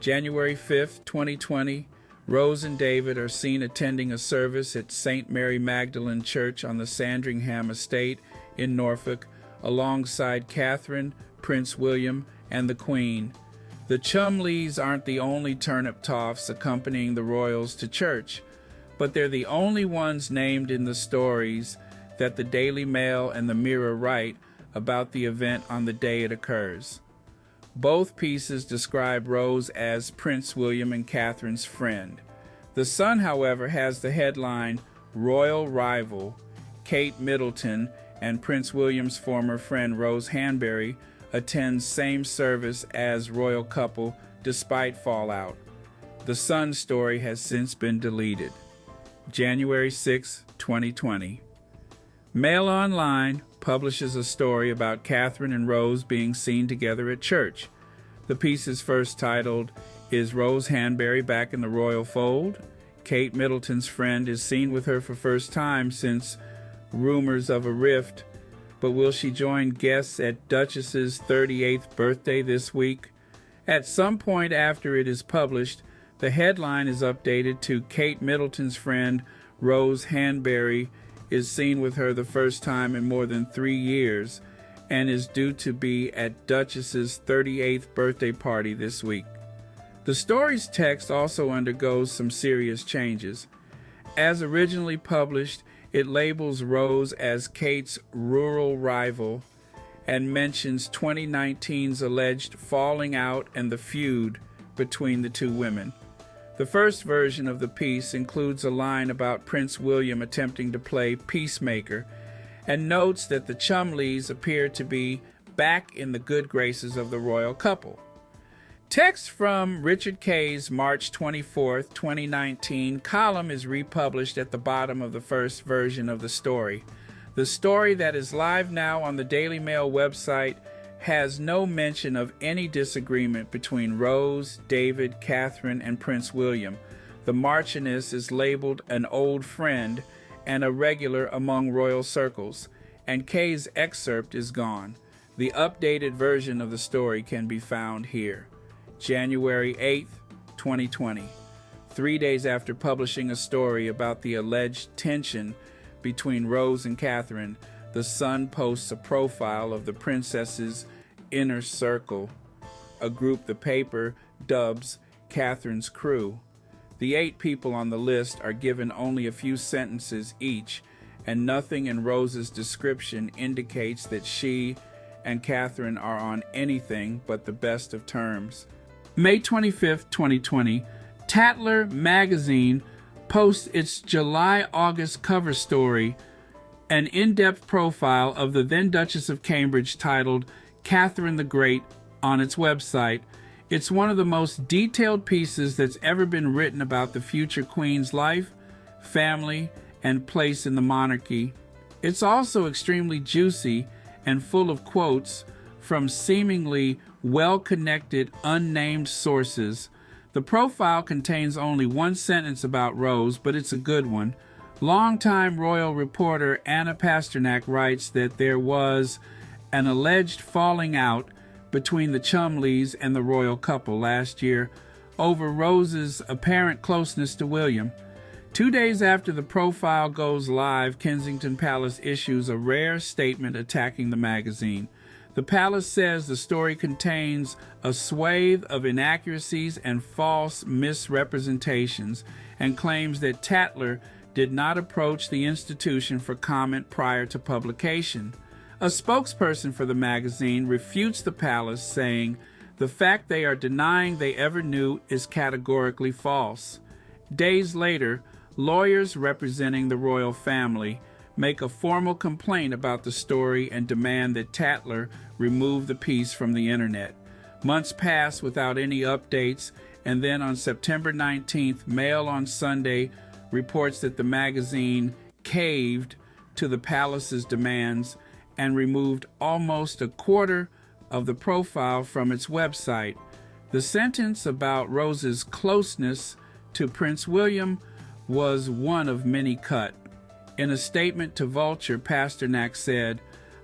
January 5, 2020, Rose and David are seen attending a service at St. Mary Magdalene Church on the Sandringham Estate in Norfolk, alongside Catherine, Prince William, and the Queen. The Chumleys aren't the only turnip toffs accompanying the royals to church, but they're the only ones named in the stories that the Daily Mail and the Mirror write about the event on the day it occurs. Both pieces describe Rose as Prince William and Catherine's friend. The Sun, however, has the headline, Royal Rival. Kate Middleton and Prince William's former friend Rose Hanbury attends same service as royal couple despite fallout. The Sun story has since been deleted. January 6, 2020. Mail Online publishes a story about Catherine and Rose being seen together at church. The piece is first titled, Is Rose Hanbury Back in the Royal Fold? Kate Middleton's friend is seen with her for first time since rumors of a rift, but will she join guests at Duchess's 38th birthday this week? At some point after it is published, the headline is updated to Kate Middleton's friend Rose Hanbury is seen with her the first time in more than 3 years and is due to be at Duchess's 38th birthday party this week. The story's text also undergoes some serious changes. As originally published, it labels Rose as Kate's rural rival and mentions 2019's alleged falling out and the feud between the two women. The first version of the piece includes a line about Prince William attempting to play peacemaker and notes that the Chumleys appear to be back in the good graces of the royal couple. Text from Richard Kay's March 24, 2019 column is republished at the bottom of the first version of the story. The story that is live now on the Daily Mail website has no mention of any disagreement between Rose, David, Catherine, and Prince William. The Marchioness is labeled an old friend and a regular among royal circles, and Kay's excerpt is gone. The updated version of the story can be found here. January 8th, 2020. 3 days after publishing a story about the alleged tension between Rose and Catherine, The Sun posts a profile of the princess's inner circle, a group the paper dubs Catherine's crew. The 8 people on the list are given only a few sentences each, and nothing in Rose's description indicates that she and Catherine are on anything but the best of terms. May 25th, 2020, Tattler magazine posts its July-August cover story, an in-depth profile of the then Duchess of Cambridge titled Catherine the Great on its website. It's one of the most detailed pieces that's ever been written about the future Queen's life, family, and place in the monarchy. It's also extremely juicy and full of quotes from seemingly well-connected, unnamed sources. The profile contains only one sentence about Rose, but it's a good one. Longtime royal reporter Anna Pasternak writes that there was an alleged falling out between the Chumleys and the royal couple last year over Rose's apparent closeness to William. 2 days after the profile goes live, Kensington Palace issues a rare statement attacking the magazine. The palace says the story contains a swathe of inaccuracies and false misrepresentations and claims that Tattler did not approach the institution for comment prior to publication. A spokesperson for the magazine refutes the palace, saying the fact they are denying they ever knew is categorically false. Days later, lawyers representing the royal family make a formal complaint about the story and demand that Tattler remove the piece from the internet. Months pass without any updates, and then on September 19th, Mail on Sunday reports that the magazine caved to the palace's demands and removed almost a quarter of the profile from its website. The sentence about Rose's closeness to Prince William was one of many cut. In a statement to Vulture, Pasternak said,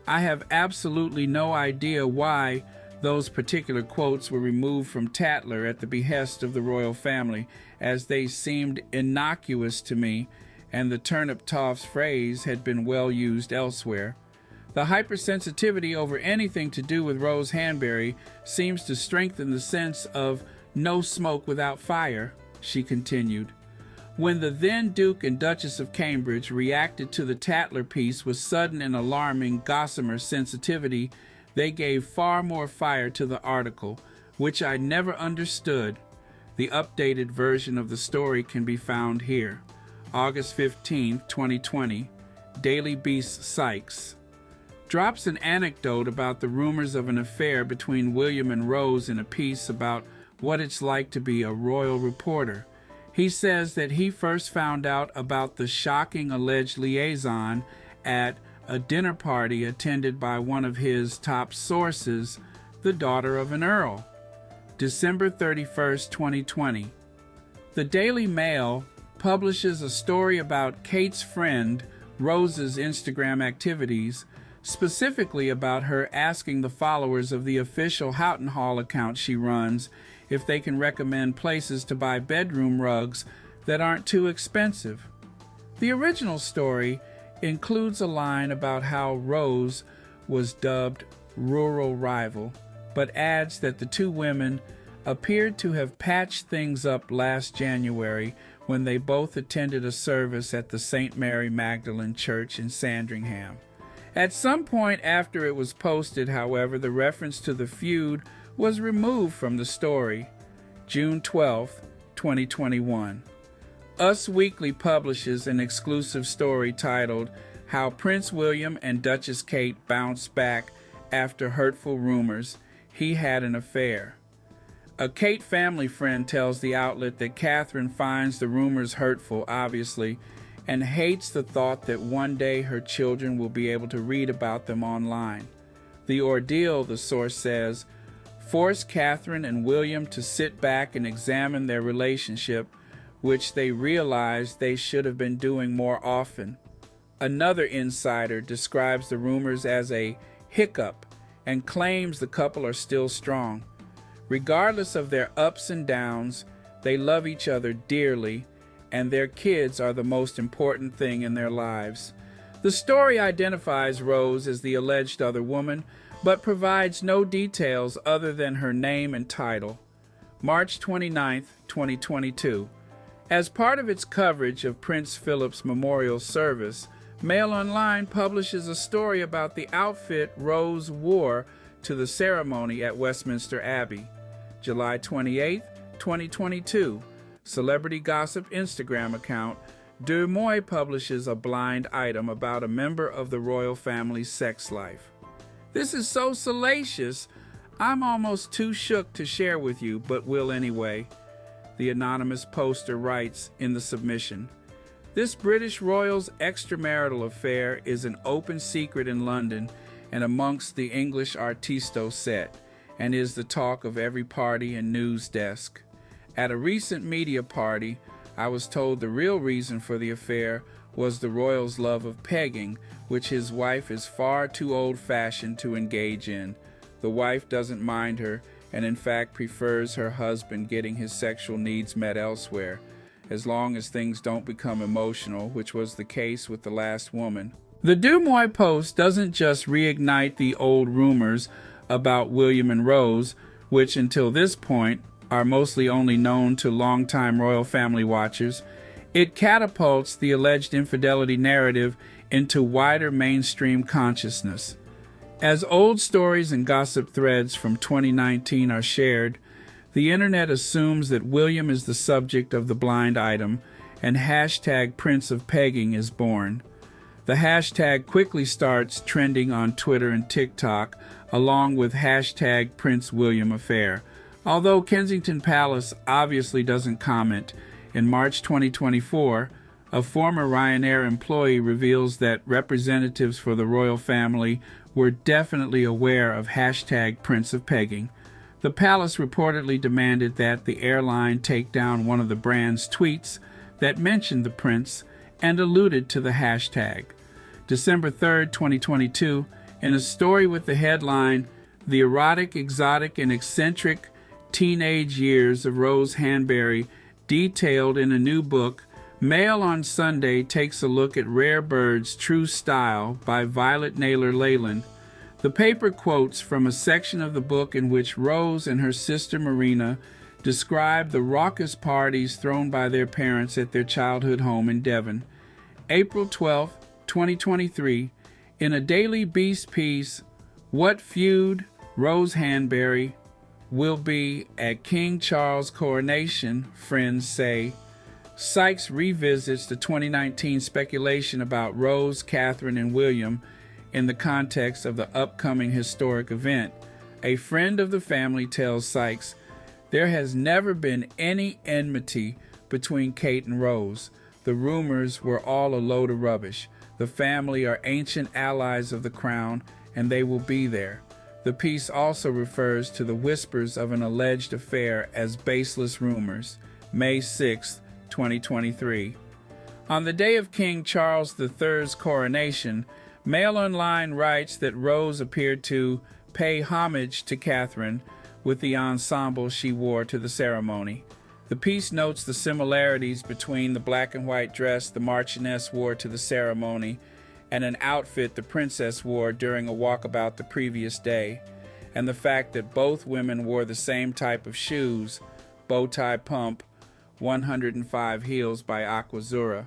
"I have absolutely no idea why those particular quotes were removed from Tattler at the behest of the royal family, as they seemed innocuous to me, and the turnip toffs phrase had been well used elsewhere. The hypersensitivity over anything to do with Rose Hanbury seems to strengthen the sense of no smoke without fire," she continued. When the then Duke and Duchess of Cambridge reacted to the Tattler piece with sudden and alarming gossamer sensitivity, they gave far more fire to the article, which I never understood. The updated version of the story can be found here. August 15, 2020, Daily Beast Sykes drops an anecdote about the rumors of an affair between William and Rose in a piece about what it's like to be a royal reporter. He says that he first found out about the shocking alleged liaison at a dinner party attended by one of his top sources, the daughter of an earl. December 31st, 2020. The Daily Mail publishes a story about Kate's friend, Rose's Instagram activities, specifically about her asking the followers of the official Houghton Hall account she runs if they can recommend places to buy bedroom rugs that aren't too expensive. The original story includes a line about how Rose was dubbed rural rival, but adds that the two women appeared to have patched things up last January when they both attended a service at the St. Mary Magdalene Church in Sandringham. At some point after it was posted, however, the reference to the feud was removed from the story. June 12, 2021. Us Weekly publishes an exclusive story titled How Prince William and Duchess Kate Bounced Back After Hurtful Rumors He Had an Affair. A Kate family friend tells the outlet that Catherine finds the rumors hurtful, obviously, and hates the thought that one day her children will be able to read about them online. The ordeal, the source says, forced Catherine and William to sit back and examine their relationship, which they realized they should have been doing more often. Another insider describes the rumors as a hiccup and claims the couple are still strong. Regardless of their ups and downs, they love each other dearly, and their kids are the most important thing in their lives. The story identifies Rose as the alleged other woman, but provides no details other than her name and title. March 29, 2022. As part of its coverage of Prince Philip's memorial service, Mail Online publishes a story about the outfit Rose wore to the ceremony at Westminster Abbey. July 28, 2022, celebrity gossip Instagram account Deux Mois publishes a blind item about a member of the royal family's sex life. This is so salacious, I'm almost too shook to share with you, but will anyway. The anonymous poster writes in the submission, "This British royal's extramarital affair is an open secret in London and amongst the English artisto set, and is the talk of every party and news desk. At a recent media party, I was told the real reason for the affair was the royal's love of pegging, which his wife is far too old-fashioned to engage in. The wife doesn't mind her, and in fact prefers her husband getting his sexual needs met elsewhere, as long as things don't become emotional, which was the case with the last woman." The Deux Mois post doesn't just reignite the old rumors about William and Rose, which until this point are mostly only known to longtime royal family watchers. It catapults the alleged infidelity narrative into wider mainstream consciousness. As old stories and gossip threads from 2019 are shared, the internet assumes that William is the subject of the blind item, and hashtag Prince of Pegging is born. The hashtag quickly starts trending on Twitter and TikTok, along with hashtag Prince William Affair. Although Kensington Palace obviously doesn't comment, in March 2024, a former Ryanair employee reveals that representatives for the royal family were definitely aware of hashtag Prince of Pegging. The palace reportedly demanded that the airline take down one of the brand's tweets that mentioned the prince and alluded to the hashtag. December 3, 2022, in a story with the headline, "The Erotic, Exotic, and Eccentric Teenage Years of Rose Hanbury Detailed in a New Book," Mail on Sunday takes a look at Rare Bird's True Style by Violet Naylor Leyland. The paper quotes from a section of the book in which Rose and her sister Marina describe the raucous parties thrown by their parents at their childhood home in Devon. April 12, 2023, in a Daily Beast piece, "What feud Rose Hanbury will be at King Charles' coronation, friends say." Sykes revisits the 2019 speculation about Rose, Catherine, and William in the context of the upcoming historic event. A friend of the family tells Sykes, "There has never been any enmity between Kate and Rose. The rumors were all a load of rubbish. The family are ancient allies of the crown, and they will be there." The piece also refers to the whispers of an alleged affair as baseless rumors. May 6, 2023. On the day of King Charles III's coronation, Mail Online writes that Rose appeared to pay homage to Catherine with the ensemble she wore to the ceremony. The piece notes the similarities between the black and white dress the Marchioness wore to the ceremony and an outfit the princess wore during a walkabout the previous day, and the fact that both women wore the same type of shoes, bow tie pump, 105 heels by Aquazzura.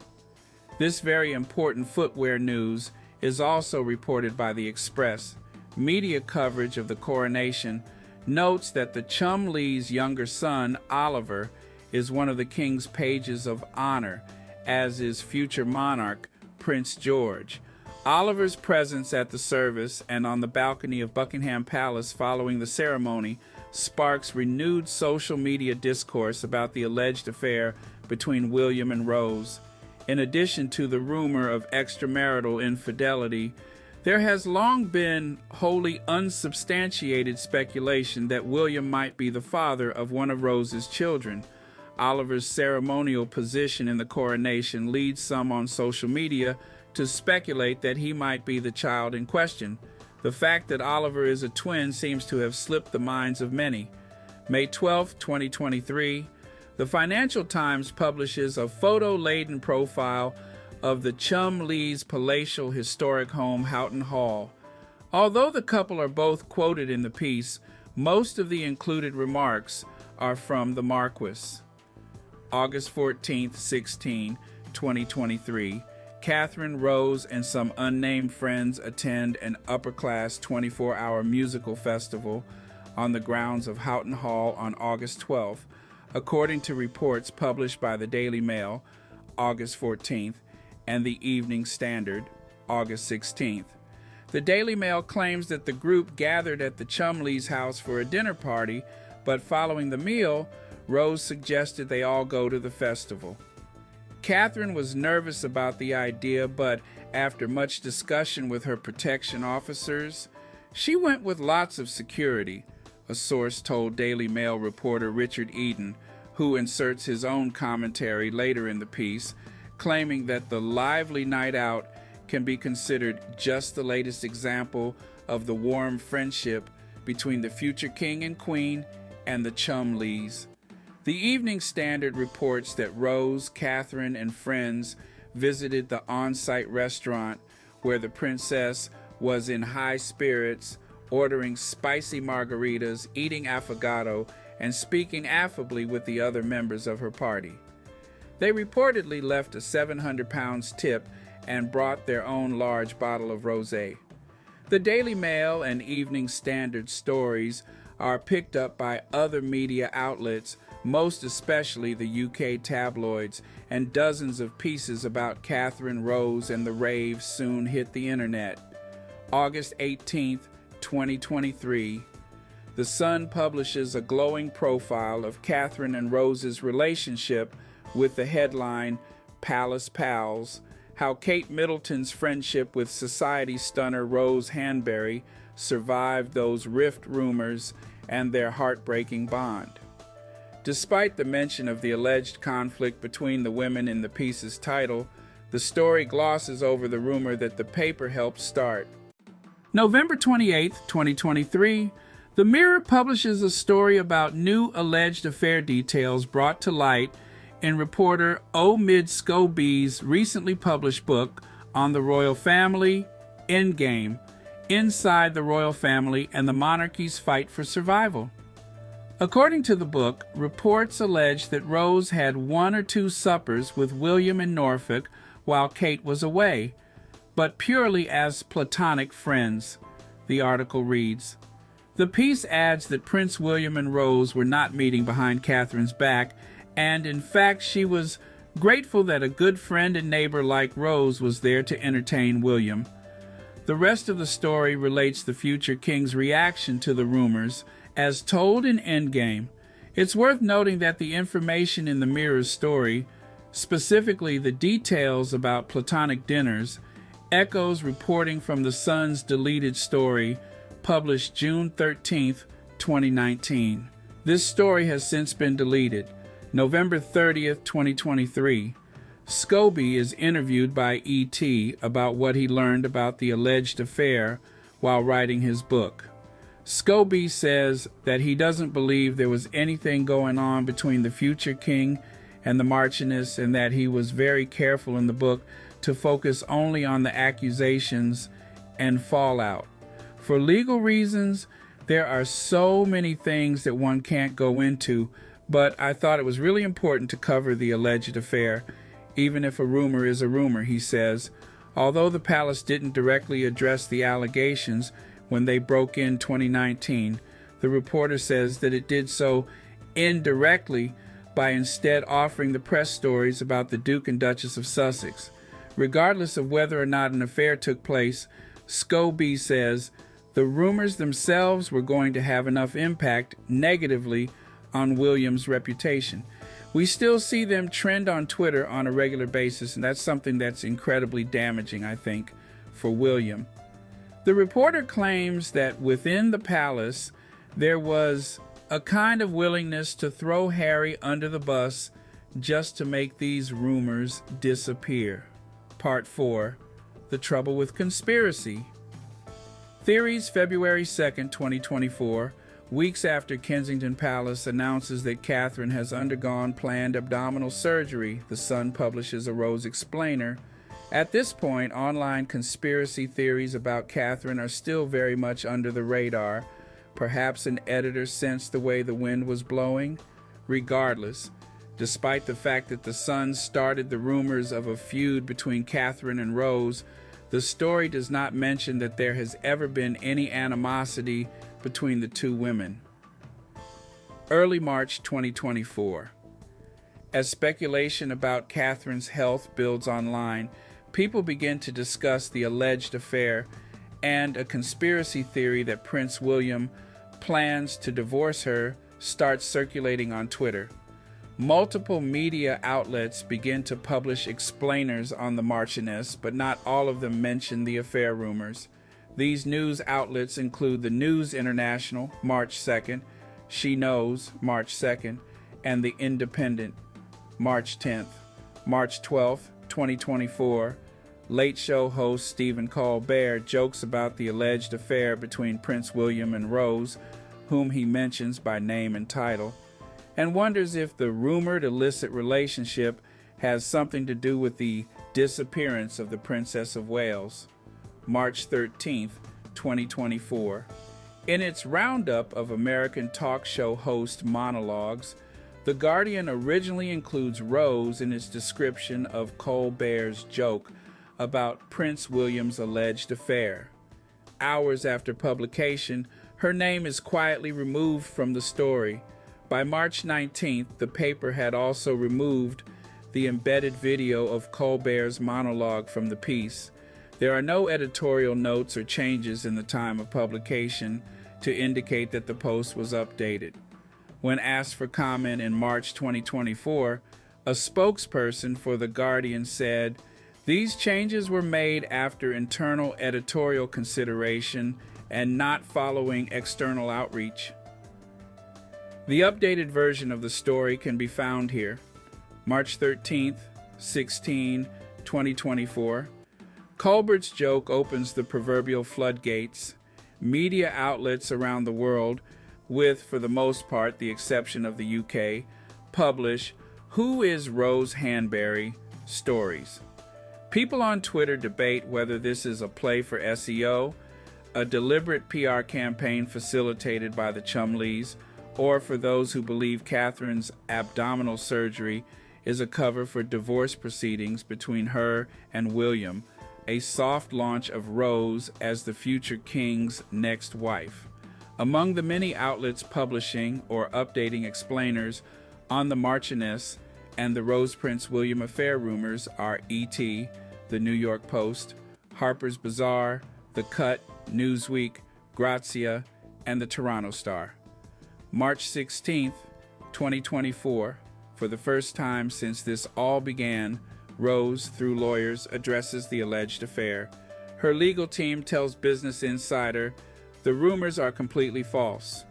This very important footwear news is also reported by the Express. Media coverage of the coronation notes that the Chumleys' younger son, Oliver, is one of the king's pages of honor, as is future monarch Prince George. Oliver's presence at the service and on the balcony of Buckingham Palace following the ceremony sparks renewed social media discourse about the alleged affair between William and Rose. In addition to the rumor of extramarital infidelity, there has long been wholly unsubstantiated speculation that William might be the father of one of Rose's children. Oliver's ceremonial position in the coronation leads some on social media to speculate that he might be the child in question. The fact that Oliver is a twin seems to have slipped the minds of many. May 12, 2023, the Financial Times publishes a photo-laden profile of the Chumleys' palatial historic home, Houghton Hall. Although the couple are both quoted in the piece, most of the included remarks are from the Marquis. August 14, 2023, Catherine, Rose, and some unnamed friends attend an upper-class 24-hour musical festival on the grounds of Houghton Hall on August 12th, according to reports published by the Daily Mail, August 14th, and the Evening Standard, August 16th. The Daily Mail claims that the group gathered at the Chumleys' house for a dinner party, but following the meal, Rose suggested they all go to the festival. Catherine was nervous about the idea, but after much discussion with her protection officers, she went with lots of security, a source told Daily Mail reporter Richard Eden, who inserts his own commentary later in the piece, claiming that the lively night out can be considered just the latest example of the warm friendship between the future king and queen and the Chumleys. The Evening Standard reports that Rose, Catherine, and friends visited the on-site restaurant where the princess was in high spirits, ordering spicy margaritas, eating affogato, and speaking affably with the other members of her party. They reportedly left a 700 pounds tip and brought their own large bottle of rosé. The Daily Mail and Evening Standard stories are picked up by other media outlets, most especially the UK tabloids, and dozens of pieces about Catherine, Rose, and the raves soon hit the internet. August 18th, 2023, The Sun publishes a glowing profile of Catherine and Rose's relationship with the headline, Palace Pals, how Kate Middleton's friendship with society stunner Rose Hanbury survived those rift rumors and their heartbreaking bond. Despite the mention of the alleged conflict between the women in the piece's title, the story glosses over the rumor that the paper helped start. November 28, 2023, The Mirror publishes a story about new alleged affair details brought to light in reporter O. Mid Scobie's recently published book on the royal family, Endgame, Inside the Royal Family and the Monarchy's Fight for Survival. According to the book, reports allege that Rose had one or two suppers with William in Norfolk while Kate was away, but purely as platonic friends, the article reads. The piece adds that Prince William and Rose were not meeting behind Catherine's back, and in fact she was grateful that a good friend and neighbor like Rose was there to entertain William. The rest of the story relates the future king's reaction to the rumors, as told in Endgame. It's worth noting that the information in the Mirror's story, specifically the details about platonic dinners, echoes reporting from the Sun's deleted story, published June 13, 2019. This story has since been deleted. November 30, 2023. Scobie is interviewed by E.T. about what he learned about the alleged affair while writing his book. Scobie says that he doesn't believe there was anything going on between the future king and the Marchioness, and that he was very careful in the book to focus only on the accusations and fallout. For legal reasons, there are so many things that one can't go into, but I thought it was really important to cover the alleged affair, even if a rumor is a rumor, he says. Although the palace didn't directly address the allegations when they broke in 2019, the reporter says that it did so indirectly by instead offering the press stories about the Duke and Duchess of Sussex. Regardless of whether or not an affair took place, Scobie says the rumors themselves were going to have enough impact negatively on William's reputation. We still see them trend on Twitter on a regular basis, and that's something that's incredibly damaging, I think, for William. The reporter claims that within the palace, there was a kind of willingness to throw Harry under the bus just to make these rumors disappear. Part 4, The Trouble with Conspiracy. Theories, February 2nd, 2024. Weeks after Kensington Palace announces that Catherine has undergone planned abdominal surgery, The Sun publishes a Rose explainer. At this point, online conspiracy theories about Catherine are still very much under the radar. Perhaps an editor sensed the way the wind was blowing. Regardless, Despite the fact that the Sun started the rumors of a feud between Catherine and Rose, the story does not mention that there has ever been any animosity between the two women. Early March 2024. As speculation about Catherine's health builds online, people begin to discuss the alleged affair and a conspiracy theory that Prince William plans to divorce her starts circulating on Twitter. Multiple media outlets begin to publish explainers on the Marchioness, but not all of them mention the affair rumors. These news outlets include the News International, March 2nd, She Knows, March 2nd, and The Independent, March 10th. March 12th, 2024, Late Show host Stephen Colbert jokes about the alleged affair between Prince William and Rose, whom he mentions by name and title, and wonders if the rumored illicit relationship has something to do with the disappearance of the Princess of Wales. March 13th, 2024. In its roundup of American talk show host monologues, The Guardian originally includes Rose in its description of Colbert's joke about Prince William's alleged affair. Hours after publication, her name is quietly removed from the story. By March 19th, the paper had also removed the embedded video of Colbert's monologue from the piece. There are no editorial notes or changes in the time of publication to indicate that the post was updated. When asked for comment in March 2024, a spokesperson for The Guardian said, "These changes were made after internal editorial consideration and not following external outreach." The updated version of the story can be found here. March 13th, 2024. Colbert's joke opens the proverbial floodgates. Media outlets around the world, with, for the most part, the exception of the UK, publish "Who is Rose Hanbury?" stories. People on Twitter debate whether this is a play for SEO, a deliberate PR campaign facilitated by the Chumleys, or for those who believe Catherine's abdominal surgery is a cover for divorce proceedings between her and William, a soft launch of Rose as the future king's next wife. Among the many outlets publishing or updating explainers on the Marchioness and the Rose-Prince William affair rumors are ET, The New York Post, Harper's Bazaar, The Cut, Newsweek, Grazia, and the Toronto Star. March 16th, 2024, for the first time since this all began, Rose, through lawyers, addresses the alleged affair. Her legal team tells Business Insider the rumors are completely false.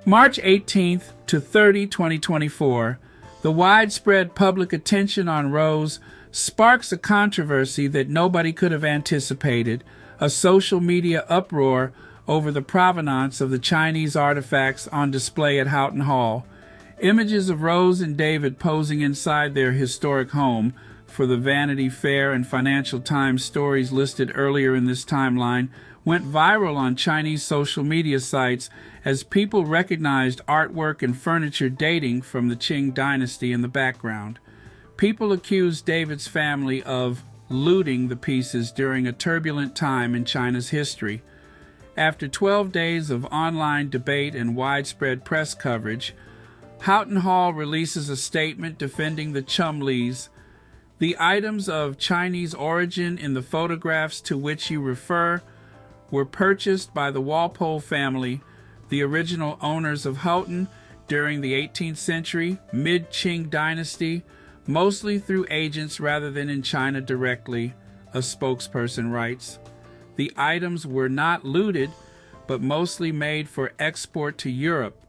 March 18th to 30, 2024, the widespread public attention on Rose sparks a controversy that nobody could have anticipated, a social media uproar over the provenance of the Chinese artifacts on display at Houghton Hall. Images of Rose and David posing inside their historic home for the Vanity Fair and Financial Times stories listed earlier in this timeline went viral on Chinese social media sites as people recognized artwork and furniture dating from the Qing dynasty in the background. People accused David's family of looting the pieces during a turbulent time in China's history. After 12 days of online debate and widespread press coverage, Houghton Hall releases a statement defending the Chumleys. The items of Chinese origin in the photographs to which you refer were purchased by the Walpole family, the original owners of Houghton, during the 18th century, mid-Qing dynasty, mostly through agents rather than in China directly, a spokesperson writes. The items were not looted, but mostly made for export to Europe.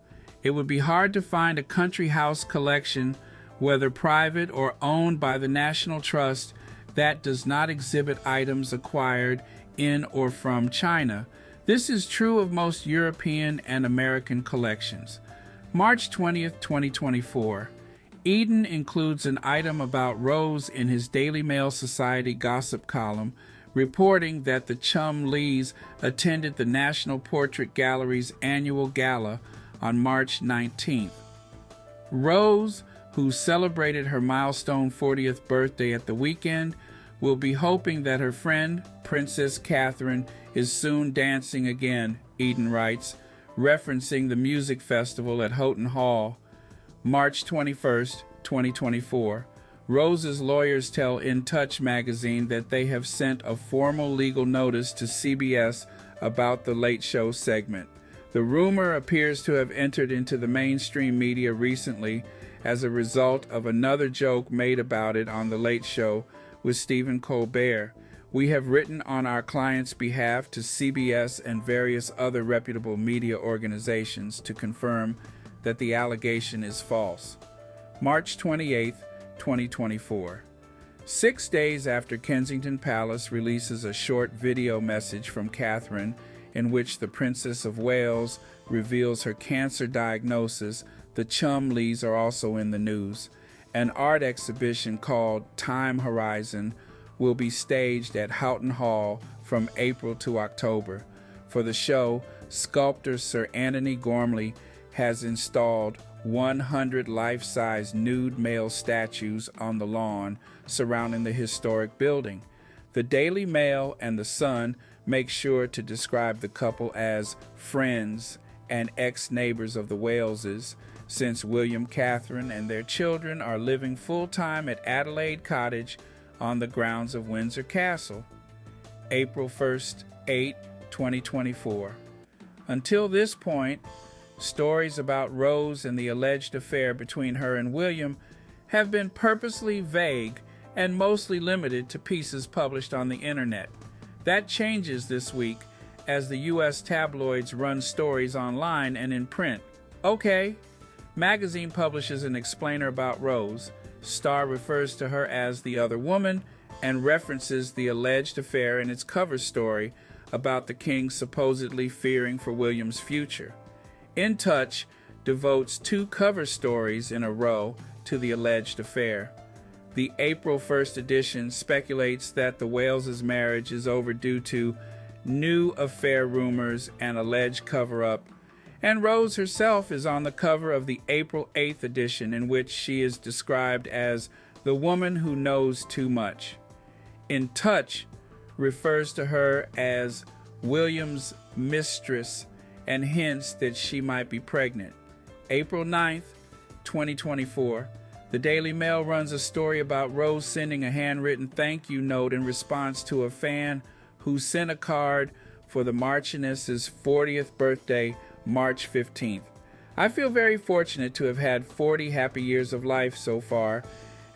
It would be hard to find a country house collection, whether private or owned by the National Trust, that does not exhibit items acquired in or from China. This is true of most European and American collections. March 20th, 2024. Eden includes an item about Rose in his Daily Mail Society gossip column, reporting that the Chumleys attended the National Portrait Gallery's annual gala on March 19th. Rose who celebrated her milestone 40th birthday at the weekend, will be hoping that her friend, Princess Catherine, is soon dancing again, Eden writes, referencing the music festival at Houghton Hall, March 21st, 2024. Rose's lawyers tell In Touch magazine that they have sent a formal legal notice to CBS about the Late Show segment. The rumor appears to have entered into the mainstream media recently as a result of another joke made about it on The Late Show with Stephen Colbert. We have written on our client's behalf to CBS and various other reputable media organizations to confirm that the allegation is false. March 28, 2024. 6 days after Kensington Palace releases a short video message from Catherine in which the Princess of Wales reveals her cancer diagnosis, the Chumleys are also in the news. An art exhibition called Time Horizon will be staged at Houghton Hall from April to October. For the show, sculptor Sir Anthony Gormley has installed 100 life-size nude male statues on the lawn surrounding the historic building. The Daily Mail and The Sun make sure to describe the couple as friends and ex-neighbors of the Waleses, since William, Catherine, and their children are living full-time at Adelaide Cottage on the grounds of Windsor Castle. April 1st, 2024. Until this point, stories about Rose and the alleged affair between her and William have been purposely vague and mostly limited to pieces published on the internet. That changes this week as the U.S. tabloids run stories online and in print. Okay, magazine publishes an explainer about Rose. Star refers to her as the other woman and references the alleged affair in its cover story about the king supposedly fearing for William's future. In Touch devotes 2 cover stories in a row to the alleged affair. The April 1st edition speculates that the Wales' marriage is overdue to new affair rumors and alleged cover-up, and Rose herself is on the cover of the April 8th edition, in which she is described as the woman who knows too much. In Touch refers to her as William's mistress and hints that she might be pregnant. April 9th, 2024, the Daily Mail runs a story about Rose sending a handwritten thank you note in response to a fan who sent a card for the Marchioness's 40th birthday, March 15th. I feel very fortunate to have had 40 happy years of life so far,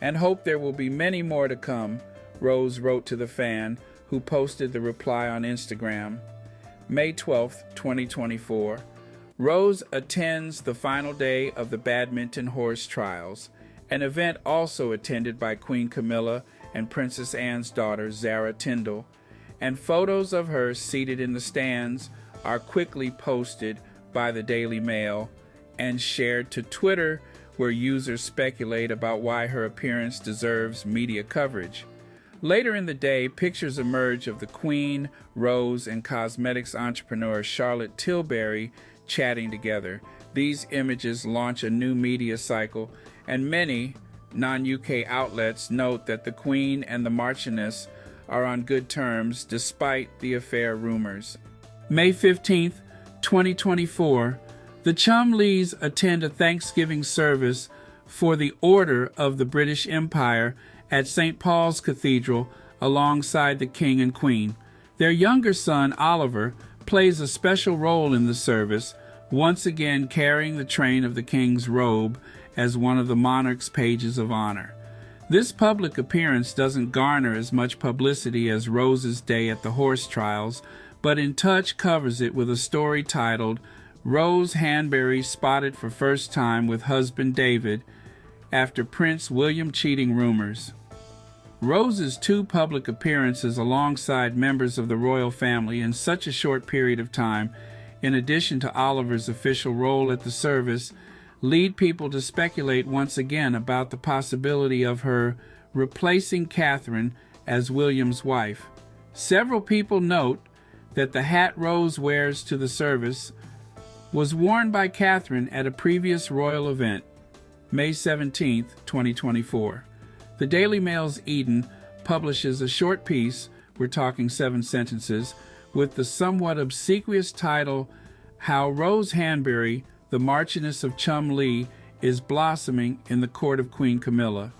and hope there will be many more to come, Rose wrote to the fan, who posted the reply on Instagram. May 12th, 2024. Rose attends the final day of the badminton horse trials, an event also attended by Queen Camilla and Princess Anne's daughter, Zara Tindall, and photos of her seated in the stands are quickly posted by the Daily Mail and shared to Twitter, where users speculate about why her appearance deserves media coverage. Later in the day, pictures emerge of the Queen, Rose, and cosmetics entrepreneur Charlotte Tilbury chatting together. These images launch a new media cycle, and many non-UK outlets note that the Queen and the Marchioness are on good terms despite the affair rumors. May 15th, 2024, the Chumleys attend a Thanksgiving service for the Order of the British Empire at St. Paul's Cathedral alongside the King and Queen. Their younger son, Oliver, plays a special role in the service, once again carrying the train of the King's robe as one of the monarch's pages of honor. This public appearance doesn't garner as much publicity as Rose's day at the horse trials, but In Touch covers it with a story titled Rose Hanbury Spotted for First Time with Husband David After Prince William Cheating Rumors. Rose's 2 public appearances alongside members of the royal family in such a short period of time, in addition to Oliver's official role at the service, lead people to speculate once again about the possibility of her replacing Catherine as William's wife. Several people note that the hat Rose wears to the service was worn by Catherine at a previous royal event. May 17, 2024. The Daily Mail's Eden publishes a short piece, we're talking 7 sentences, with the somewhat obsequious title, How Rose Hanbury, the Marchioness of Chumley, is Blossoming in the Court of Queen Camilla.